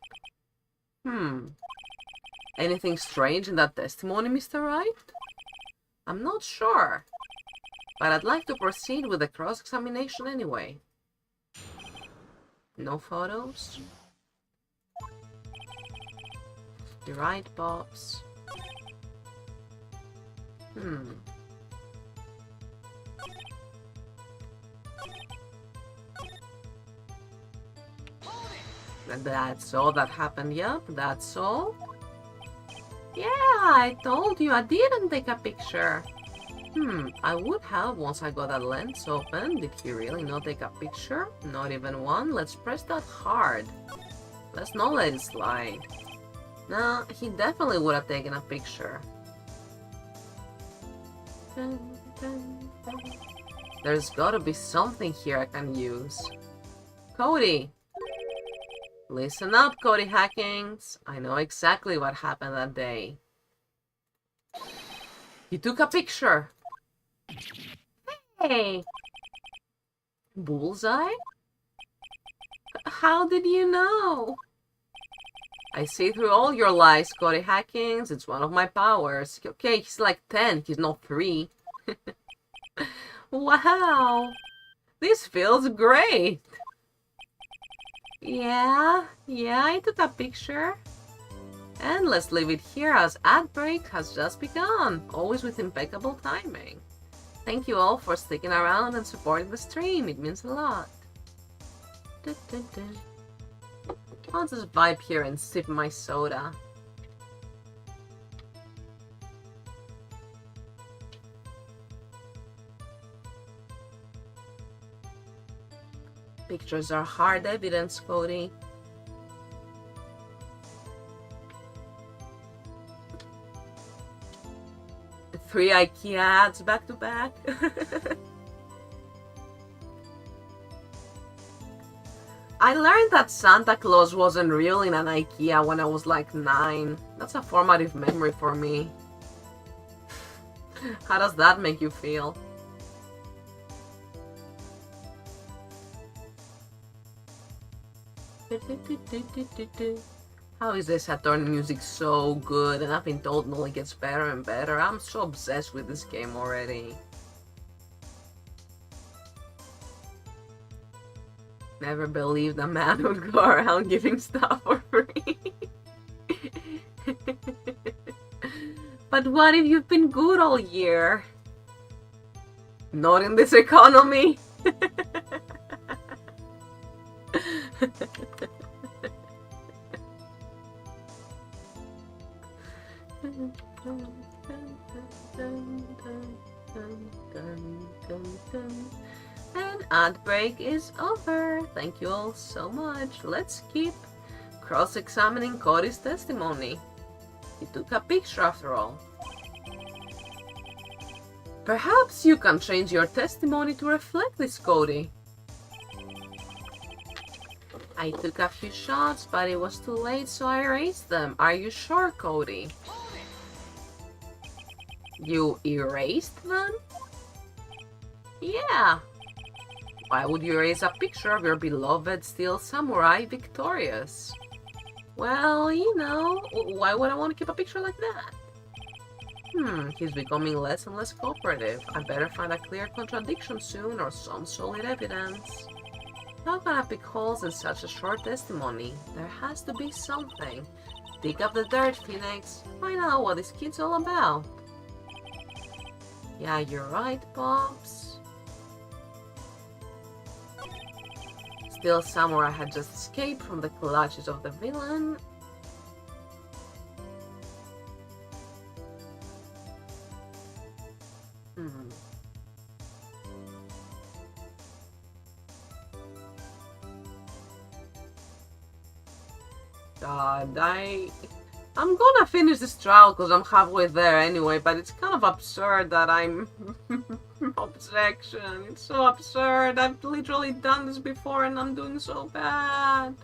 Anything strange in that testimony, Mr. Wright? I'm not sure. But I'd like to proceed with the cross-examination anyway. No photos? You're right, Pops. That's all that happened, yep, that's all. Yeah, I told you I didn't take a picture. I would have once I got that lens open. Did he really not take a picture? Not even one? Let's press that hard. Let's not let it slide. No, he definitely would have taken a picture. There's gotta be something here I can use. Cody! Listen up, Cody Hackings. I know exactly what happened that day. You took a picture. Hey! Bullseye? How did you know? I see through all your lies, Cody Hackings. It's one of my powers. Okay, he's like 10. He's not 3. Wow! This feels great! Yeah, I took a picture. And let's leave it here as ad break has just begun, always with impeccable timing. Thank you all for sticking around and supporting the stream, it means a lot. I'll just vibe here and sip my soda. Pictures are hard evidence, Cody. Three IKEA ads back to back. I learned that Santa Claus wasn't real in an IKEA when I was like 9. That's a formative memory for me. How does that make you feel? How is this Saturn music so good? And I've been told it only gets better and better. I'm so obsessed with this game already. Never believed a man would go around giving stuff for free. But what if you've been good all year? Not in this economy. And ad break is over. Thank you all so much. Let's keep cross-examining Cody's testimony. He took a picture after all. Perhaps you can change your testimony to reflect this, Cody. I took a few shots, but it was too late, so I erased them. Are you sure, Cody? You erased them? Yeah. Why would you erase a picture of your beloved steel samurai victorious? Well, you know, why would I want to keep a picture like that? He's becoming less and less cooperative. I better find a clear contradiction soon or some solid evidence. How can I pick holes in such a short testimony? There has to be something. Dig up the dirt, Phoenix. Find out what this kid's all about. Yeah, you're right, Pops. Still, Samurai had just escaped from the clutches of the villain. God, I'm gonna finish this trial because I'm halfway there anyway, but it's kind of absurd that I'm... Objection. It's so absurd. I've literally done this before and I'm doing so bad.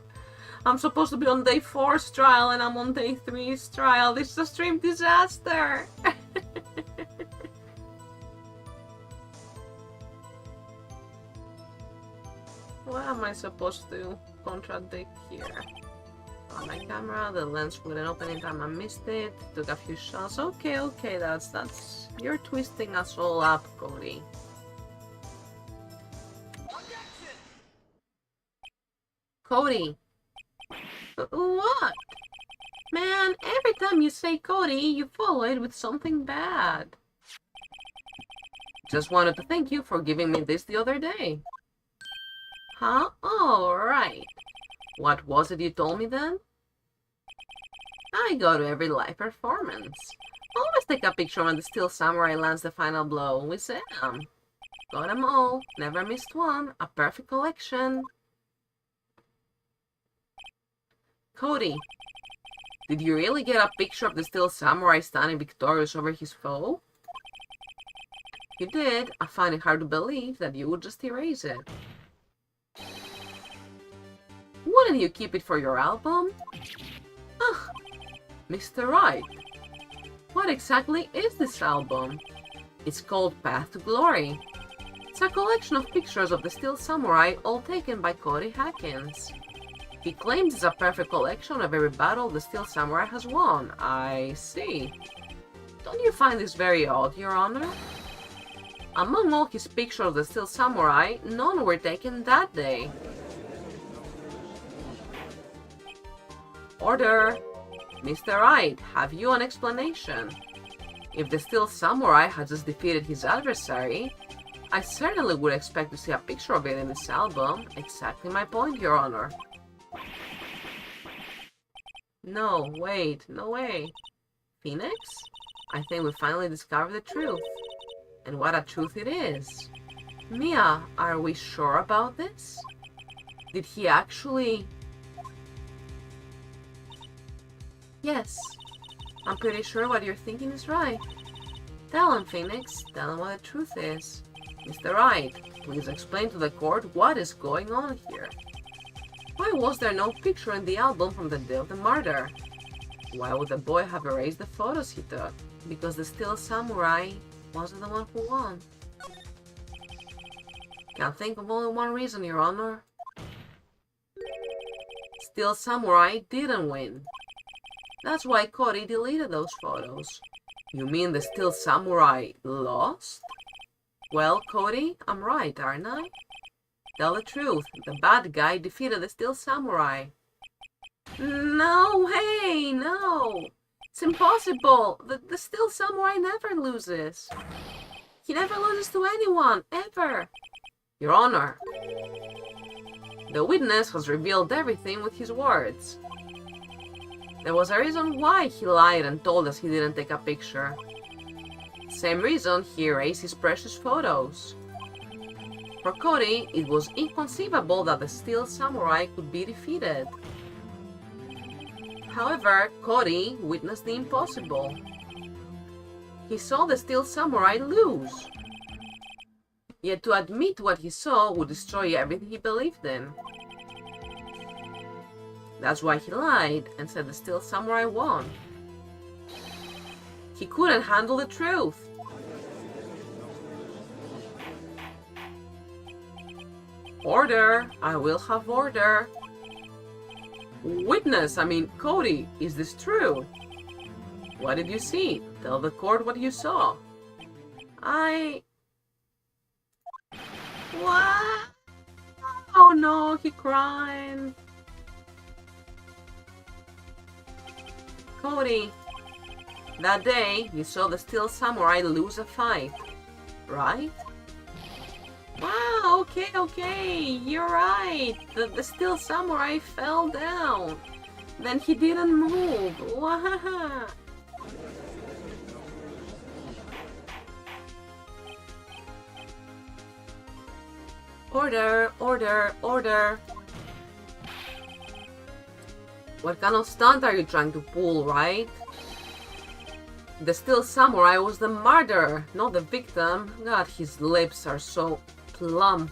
I'm supposed to be on day 4's trial and I'm on day 3's trial. This is a stream disaster. What am I supposed to contradict here? On my camera, the lens wouldn't open in time, I missed it. Took a few shots. Okay, that's... You're twisting us all up, Cody. Cody! What? Man, every time you say Cody, you follow it with something bad. Just wanted to thank you for giving me this the other day. Huh? Oh, right. What was it you told me then? I go to every live performance. Always take a picture when the Steel Samurai lands the final blow. We say got them all. Never missed one. A perfect collection. Cody, did you really get a picture of the Steel Samurai standing victorious over his foe? you did, I find it hard to believe that you would just erase it. Wouldn't you keep it for your album? Ah, Mr. Wright. What exactly is this album? It's called Path to Glory. It's a collection of pictures of the Steel Samurai, all taken by Cody Hackins. He claims it's a perfect collection of every battle the Steel Samurai has won. I see. Don't you find this very odd, Your Honor? Among all his pictures of the Steel Samurai, none were taken that day. Order! Mr. Wright, have you an explanation? If the Steel Samurai had just defeated his adversary, I certainly would expect to see a picture of it in this album. Exactly my point, Your Honor. No, wait, no way. Phoenix? I think we finally discovered the truth. And what a truth it is. Mia, are we sure about this? Did he actually... Yes, I'm pretty sure what you're thinking is right. Tell him, Phoenix. Tell him what the truth is. Mr. Wright, please explain to the court what is going on here. Why was there no picture in the album from the day of the murder? Why would the boy have erased the photos he took? Because the Steel Samurai wasn't the one who won. Can't think of only one reason, Your Honor. Steel Samurai didn't win. That's why Cody deleted those photos. You mean the Steel Samurai lost? Well, Cody, I'm right, aren't I? Tell the truth, the bad guy defeated the Steel Samurai. No way, no! It's impossible! The Steel Samurai never loses. He never loses to anyone, ever! Your Honor, the witness has revealed everything with his words. There was a reason why he lied and told us he didn't take a picture. Same reason he erased his precious photos. For Cody, it was inconceivable that the Steel Samurai could be defeated. However, Cody witnessed the impossible. He saw the Steel Samurai lose. Yet to admit what he saw would destroy everything he believed in. That's why he lied and said the Steel Samurai won. He couldn't handle the truth. Order! I will have order. Witness, Cody, is this true? What did you see? Tell the court what you saw. What? Oh no, he cried. Cody, that day you saw the Steel Samurai lose a fight, right? Wow, okay, you're right. The Steel Samurai fell down. Then he didn't move. Wow. Order, order, order. What kind of stunt are you trying to pull, Wright? The Steel Samurai was the murderer, not the victim. God, his lips are so plump.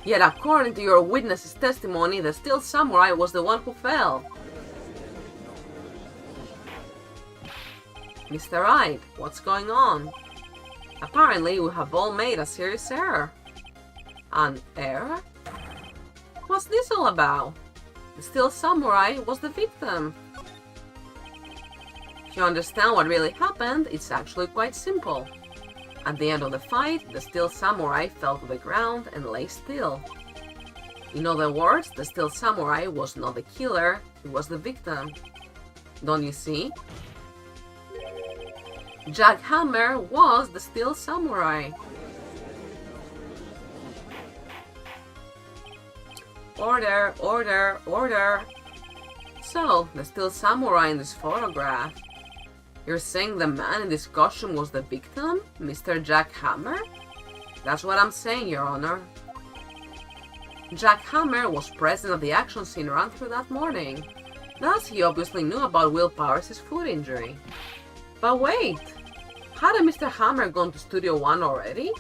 Yet according to your witness's testimony, the Steel Samurai was the one who fell. Mr. Wright, what's going on? Apparently, we have all made a serious error. An error? What's this all about? The Steel Samurai was the victim. If you understand what really happened, it's actually quite simple. At the end of the fight, the Steel Samurai fell to the ground and lay still. In other words, the Steel Samurai was not the killer, it was the victim. Don't you see? Jack Hammer was the Steel Samurai. Order, order, order. So, the Steel Samurai in this photograph. You're saying the man in this costume was the victim, Mr. Jack Hammer? That's what I'm saying, Your Honor. Jack Hammer was present at the action scene run through that morning. Thus, he obviously knew about Will Powers' foot injury. But wait! Hadn't Mr. Hammer gone to Studio 1 already?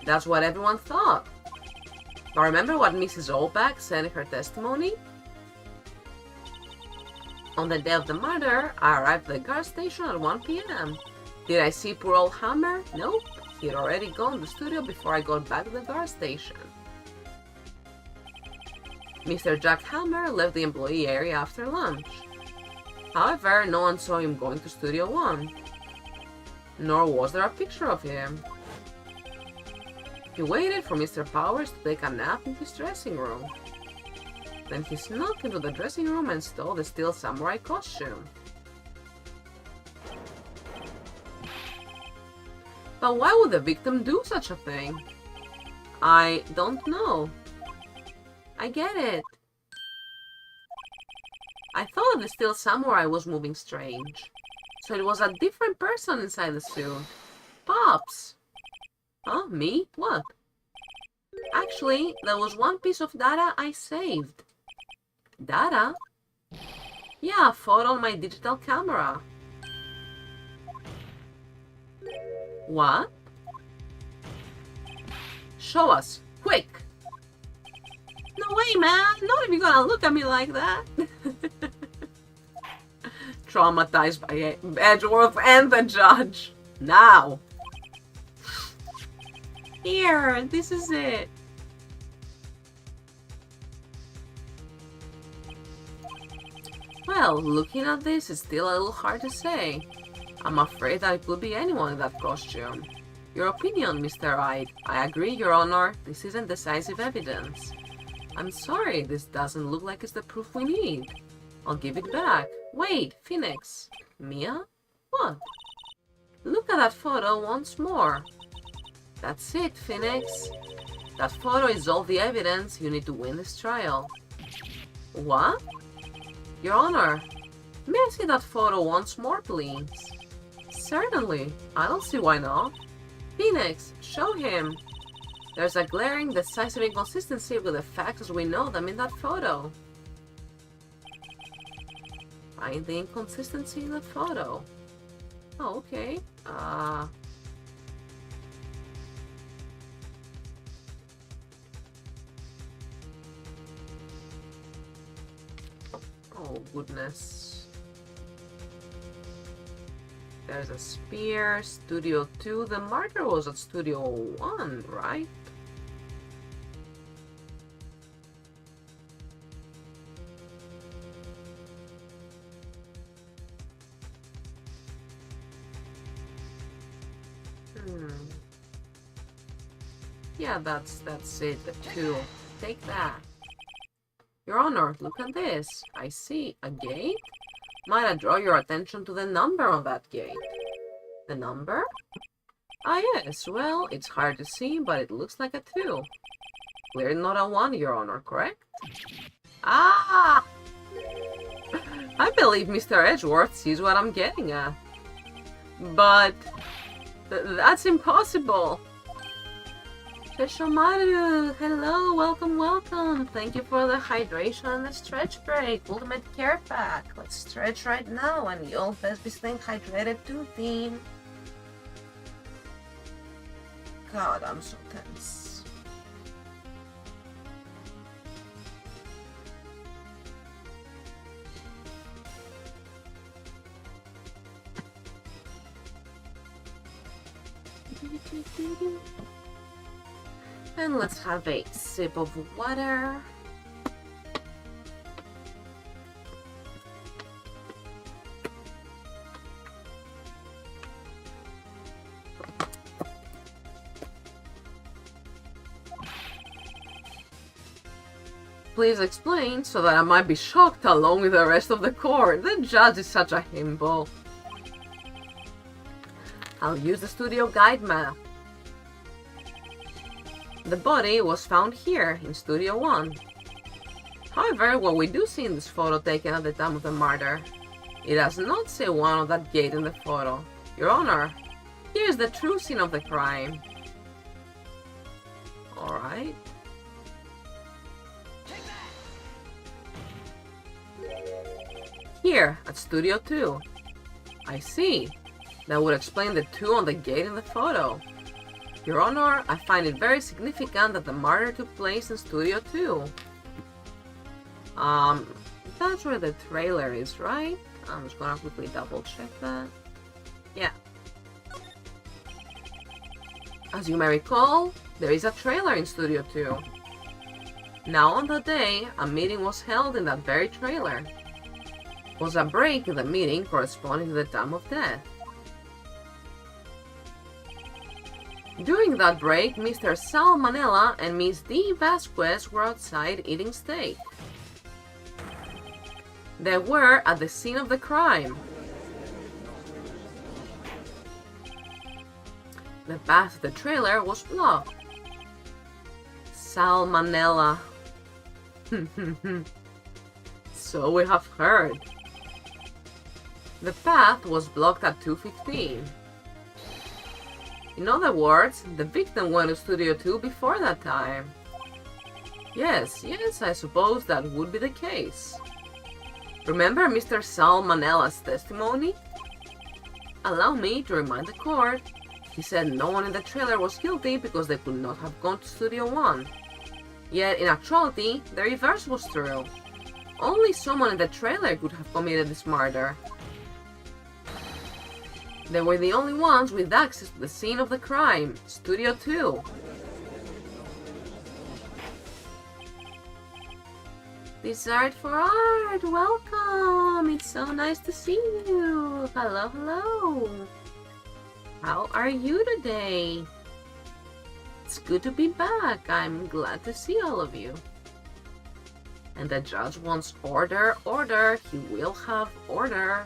That's what everyone thought. But remember what Mrs. Olbach said in her testimony? On the day of the murder, I arrived at the gas station at 1 p.m. Did I see poor old Hammer? Nope. He'd already gone to the studio before I got back to the gas station. Mr. Jack Hammer left the employee area after lunch. However, no one saw him going to Studio 1. Nor was there a picture of him. He waited for Mr. Powers to take a nap in his dressing room. Then he snuck into the dressing room and stole the Steel Samurai costume. But why would the victim do such a thing? I don't know. I get it. I thought that the Steel Samurai was moving strange. So it was a different person inside the suit. Pops! Huh? Me? What? Actually, there was one piece of data I saved. Data? Yeah, a photo on my digital camera. What? Show us, quick! No way, man! Not if you're gonna look at me like that! Traumatized by Edgeworth and the judge. Now! Here, this is it. Well, looking at this, it's still a little hard to say. I'm afraid that it could be anyone in that costume. Your opinion, Mr. Wright. I agree, Your Honor. This isn't decisive evidence. I'm sorry, this doesn't look like it's the proof we need. I'll give it back. Wait, Phoenix. Mia? What? Look at that photo once more. That's it, Phoenix. That photo is all the evidence you need to win this trial. What? Your Honor, may I see that photo once more, please? Certainly. I don't see why not. Phoenix, show him. There's a glaring, decisive inconsistency with the facts as we know them in that photo. Find the inconsistency in that photo. Oh, okay. Oh, goodness. There's a spear. Studio 2. The marker was at Studio 1, right? Yeah, that's it. The 2. Take that. Your Honor, look at this. I see a gate. Might I draw your attention to the number on that gate? The number? Ah, yes. Well, it's hard to see, but it looks like a 2. Clearly not a 1, Your Honor, correct? Ah! I believe Mr. Edgeworth sees what I'm getting at. But that's impossible. Sesshomaru, hello, welcome. Thank you for the hydration and the stretch break. Ultimate care pack. Let's stretch right now and you'll best be staying hydrated too, team. God, I'm so tense. And let's have a sip of water. Please explain so that I might be shocked along with the rest of the court. The judge is such a himbo. I'll use the studio guide map. The body was found here, in Studio 1. However, what we do see in this photo taken at the time of the murder, it does not say 1 on that gate in the photo. Your Honor, here's the true scene of the crime. Alright. Here, at Studio 2. I see. That would explain the 2 on the gate in the photo. Your Honor, I find it very significant that the murder took place in Studio 2. That's where the trailer is, right? I'm just gonna quickly double check that. Yeah. As you may recall, there is a trailer in Studio 2. Now on that day, a meeting was held in that very trailer. It was a break in the meeting corresponding to the time of death. During that break, Mr. Sal Manella and Miss D. Vasquez were outside eating steak. They were at the scene of the crime. The path to the trailer was blocked. Salmonella. So we have heard. The path was blocked at 2:15. In other words, the victim went to Studio 2 before that time. Yes, I suppose that would be the case. Remember Mr. Salmonella's testimony? Allow me to remind the court. He said no one in the trailer was guilty because they could not have gone to Studio 1. Yet, in actuality, the reverse was true. Only someone in the trailer could have committed this murder. They were the only ones with access to the scene of the crime, Studio 2. Dessert for Art, welcome! It's so nice to see you! Hello, hello! How are you today? It's good to be back. I'm glad to see all of you. And the judge wants order, order. He will have order.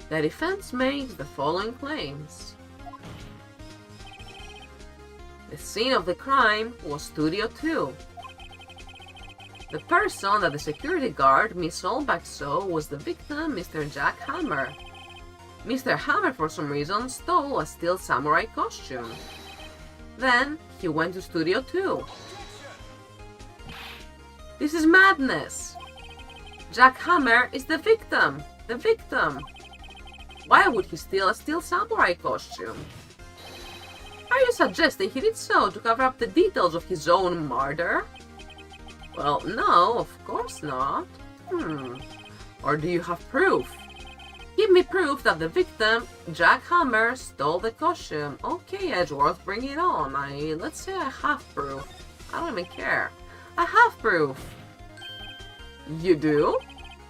The defense makes the following claims. The scene of the crime was Studio 2. The person that the security guard, Miss Solbach, saw was the victim, Mr. Jack Hammer. Mr. Hammer, for some reason, stole a steel samurai costume. Then, he went to Studio 2. This is madness! Jack Hammer is the victim! The victim! Why would he steal a steel samurai costume? Are you suggesting he did so to cover up the details of his own murder? Well, no, of course not. Or do you have proof? Give me proof that the victim, Jack Hammer, stole the costume. Okay, Edgeworth, bring it on. Let's say I have proof. I don't even care. I have proof. You do?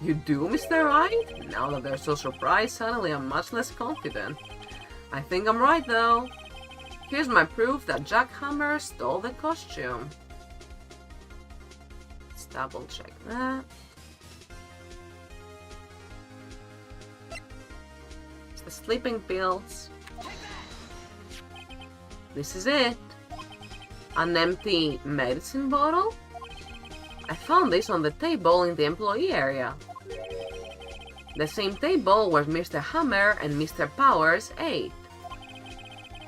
You do, Mr. Wright? Now that they're so surprised, suddenly I'm much less confident. I think I'm right, though. Here's my proof that Jack Hammer stole the costume. Let's double check that. It's the sleeping pills. This is it. An empty medicine bottle? I found this on the table in the employee area. The same table where Mr. Hammer and Mr. Powers ate.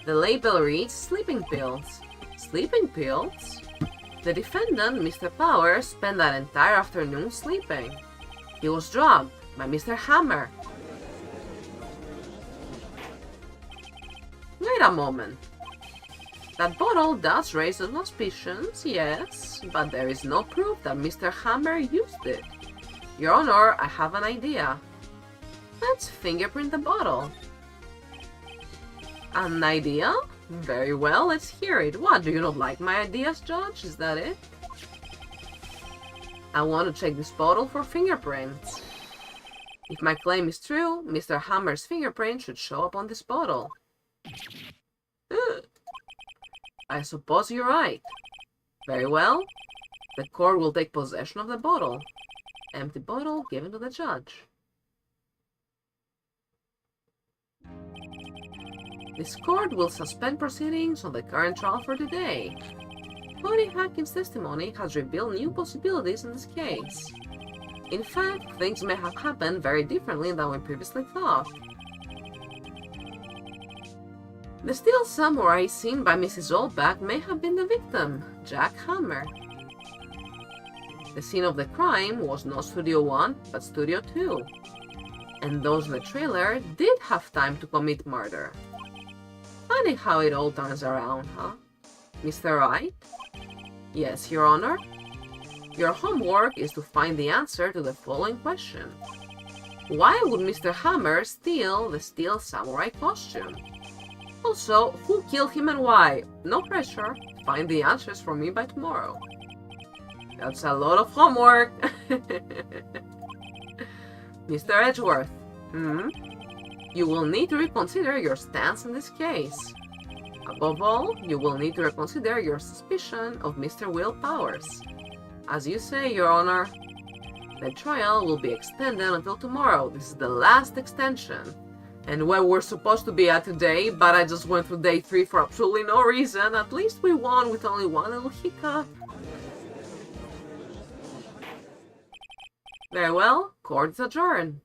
The label reads sleeping pills. Sleeping pills? The defendant, Mr. Powers, spent that entire afternoon sleeping. He was drugged by Mr. Hammer. Wait a moment. That bottle does raise some suspicions, yes, but there is no proof that Mr. Hammer used it. Your Honor, I have an idea. Let's fingerprint the bottle. An idea? Very well, let's hear it. What, do you not like my ideas, Judge? Is that it? I want to check this bottle for fingerprints. If my claim is true, Mr. Hammer's fingerprint should show up on this bottle. I suppose you're right. Very well. The court will take possession of the bottle. Empty bottle given to the judge. This court will suspend proceedings on the current trial for today. Cody Hackins' testimony has revealed new possibilities in this case. In fact, things may have happened very differently than we previously thought. The steel samurai seen by Mrs. Olbach may have been the victim, Jack Hammer. The scene of the crime was not Studio 1, but Studio 2. And those in the trailer did have time to commit murder. Funny how it all turns around, huh? Mr. Wright? Yes, Your Honor? Your homework is to find the answer to the following question. Why would Mr. Hammer steal the Steel Samurai costume? Also, who killed him and why? No pressure. Find the answers for me by tomorrow. That's a lot of homework. Mr. Edgeworth. You will need to reconsider your stance in this case. Above all, you will need to reconsider your suspicion of Mr. Will Powers. As you say, Your Honor, the trial will be extended until tomorrow. This is the last extension. And where we're supposed to be at today, but I just went through day 3 for absolutely no reason. At least we won with only one little hiccup. Very well, court is adjourned.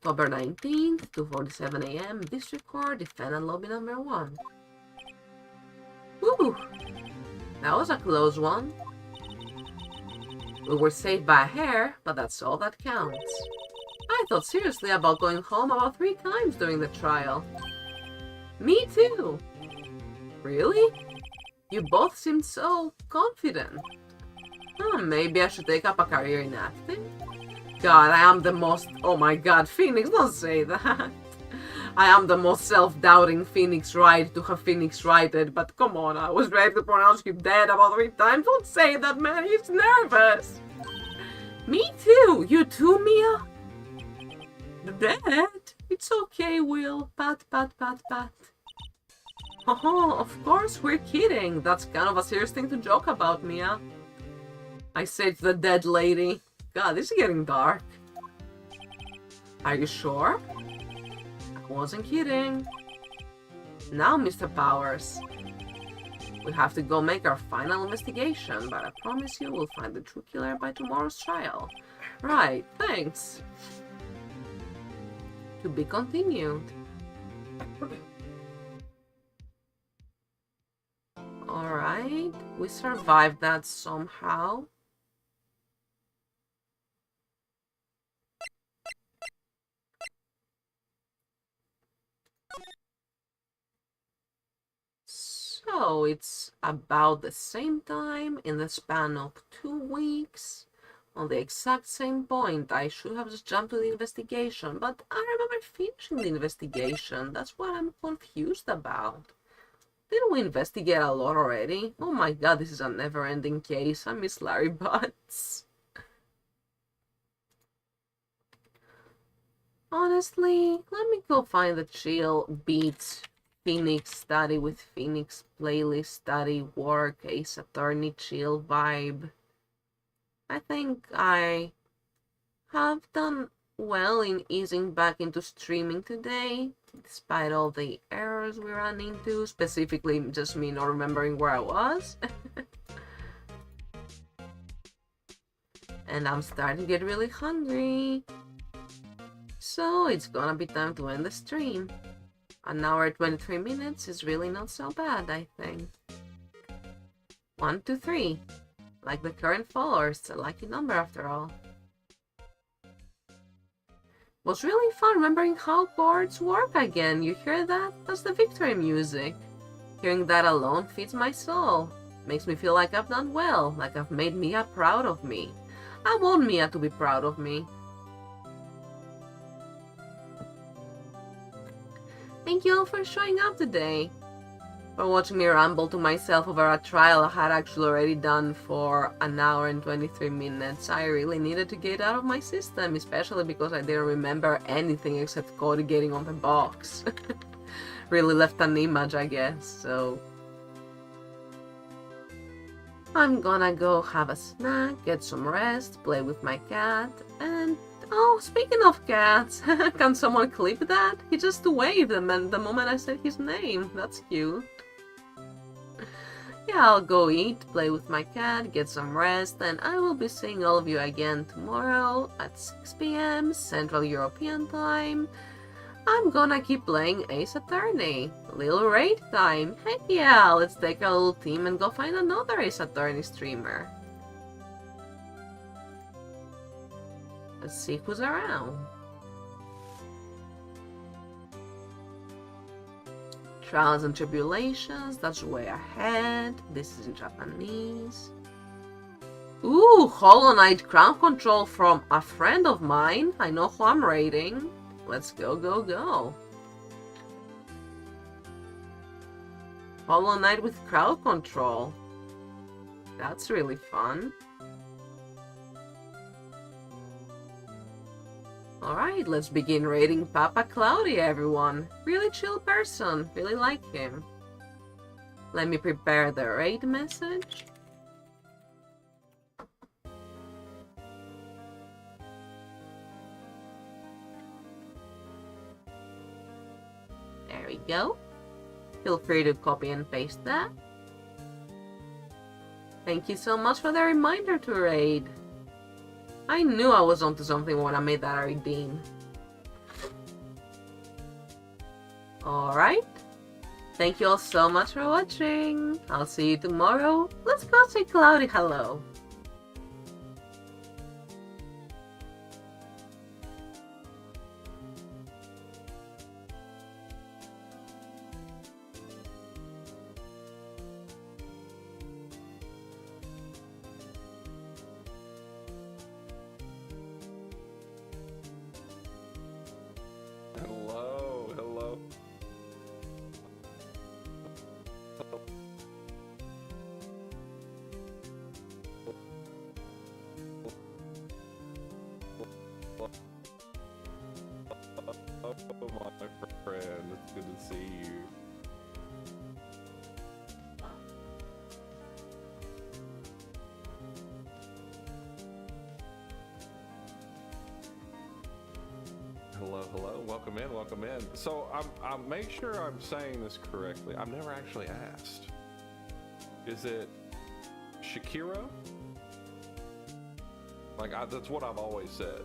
October 19th, 2:47 AM, District Court, Defendant Lobby number 1. Woo! That was a close one. We were saved by a hair, but that's all that counts. I thought seriously about going home about 3 times during the trial. Me too! Really? You both seemed so confident. Maybe I should take up a career in acting? God, I am the most... Oh my god, Phoenix, don't say that. I am the most self-doubting Phoenix Wright to have Phoenix Wrighted, but come on, I was ready to pronounce you dead about 3 times. Don't say that, man, he's nervous. Me too. You too, Mia? Dead? It's okay, Will. Pat, pat, pat, pat. Oh, of course, we're kidding. That's kind of a serious thing to joke about, Mia. I said to the dead lady. God, this is getting dark. Are you sure? I wasn't kidding. Now, Mr. Powers. We have to go make our final investigation, but I promise you we'll find the true killer by tomorrow's trial. Right, thanks. To be continued. Alright, we survived that somehow. So it's about the same time in the span of 2 weeks. On the exact same point, I should have just jumped to the investigation, but I remember finishing the investigation. That's what I'm confused about. Didn't we investigate a lot already? Oh my god, this is a never-ending case. I miss Larry Butts. Honestly, let me go find the chill beats Phoenix study with Phoenix playlist study work Ace Attorney chill vibe. I think I have done well in easing back into streaming today, despite all the errors we ran into, specifically just me not remembering where I was. And I'm starting to get really hungry. So it's gonna be time to end the stream. An hour and 23 minutes is really not so bad, I think. 1, 2, 3. Like the current followers, it's a lucky number after all. Was really fun remembering how chords work again. You hear that? That's the victory music. Hearing that alone feeds my soul. Makes me feel like I've done well, like I've made Mia proud of me. I want Mia to be proud of me. Thank you all for showing up today. For watching me ramble to myself over a trial I had actually already done for an hour and 23 minutes. I really needed to get out of my system, especially because I didn't remember anything except Cody getting on the box. Really left an image, I guess, so... I'm gonna go have a snack, get some rest, play with my cat, and... Oh, speaking of cats, can someone clip that? He just waved them and the moment I said his name. That's cute. Yeah, I'll go eat, play with my cat, get some rest, and I will be seeing all of you again tomorrow at 6 PM Central European Time. I'm gonna keep playing Ace Attorney. Little raid time. Heck yeah, let's take a little team and go find another Ace Attorney streamer. Let's see who's around. Trials and Tribulations, that's way ahead. This is in Japanese. Ooh, Hollow Knight Crown Control from a friend of mine. I know who I'm rating. Let's go, go, go. Hollow Knight with crowd control. That's really fun. Alright, let's begin rating Papa Cloudy, everyone. Really chill person. Really like him. Let me prepare the raid message. There we go. Feel free to copy and paste that. Thank you so much for the reminder to raid. I knew I was onto something when I made that redeem. Alright. Thank you all so much for watching. I'll see you tomorrow. Let's go say Cloudy hello. Hello, hello. Oh, my friend, it's good to see you. Hello, hello, welcome in, welcome in. So I'll make sure I'm saying this correctly. I've never actually asked. Is it Shichiro? Like, that's what I've always said.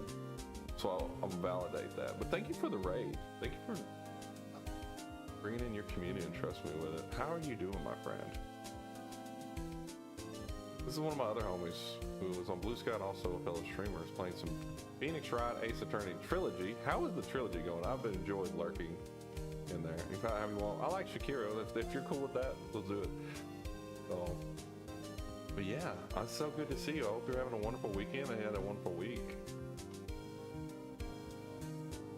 So I'll validate that. But thank you for the raid. Thank you for bringing in your community and trust me with it. How are you doing, my friend? This is one of my other homies who was on Blue Sky and also a fellow streamer, is playing some Phoenix Wright Ace Attorney Trilogy. How is the Trilogy going? I've been enjoying lurking in there. You can have you want. I like Shichiro. If you're cool with that, we'll do it. So, but yeah, it's so good to see you. I hope you're having a wonderful weekend and had a wonderful week.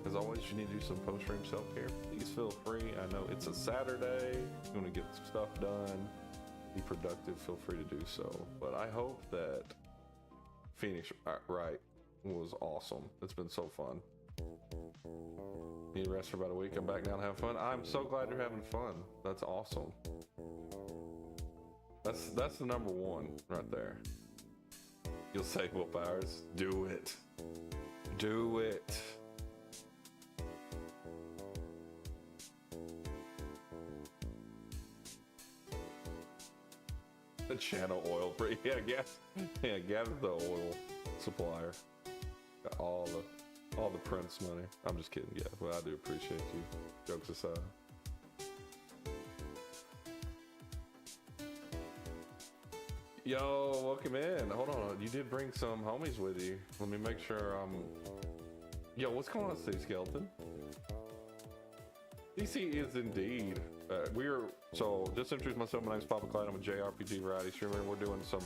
As always, you need to do some post-stream self-care. Please feel free. I know it's a Saturday. You want to get some stuff done, be productive, feel free to do so. But I hope that Phoenix Wright was awesome. It's been so fun. Need to rest for about a week. I'm back now to have fun. I'm so glad you're having fun. That's awesome. That's the number one right there. You'll save willpowers. Do it. Do it. The channel oil, yeah, gather the oil supplier. Got all the Prince money. I'm just kidding, yeah, but I do appreciate you. Jokes aside. Yo, welcome in. Hold on, you did bring some homies with you. Let me make sure Yo, what's going on, Steve Skeleton? DC is indeed. So just introduce myself. My name's Papa Clyde. I'm a JRPG variety streamer. We're doing some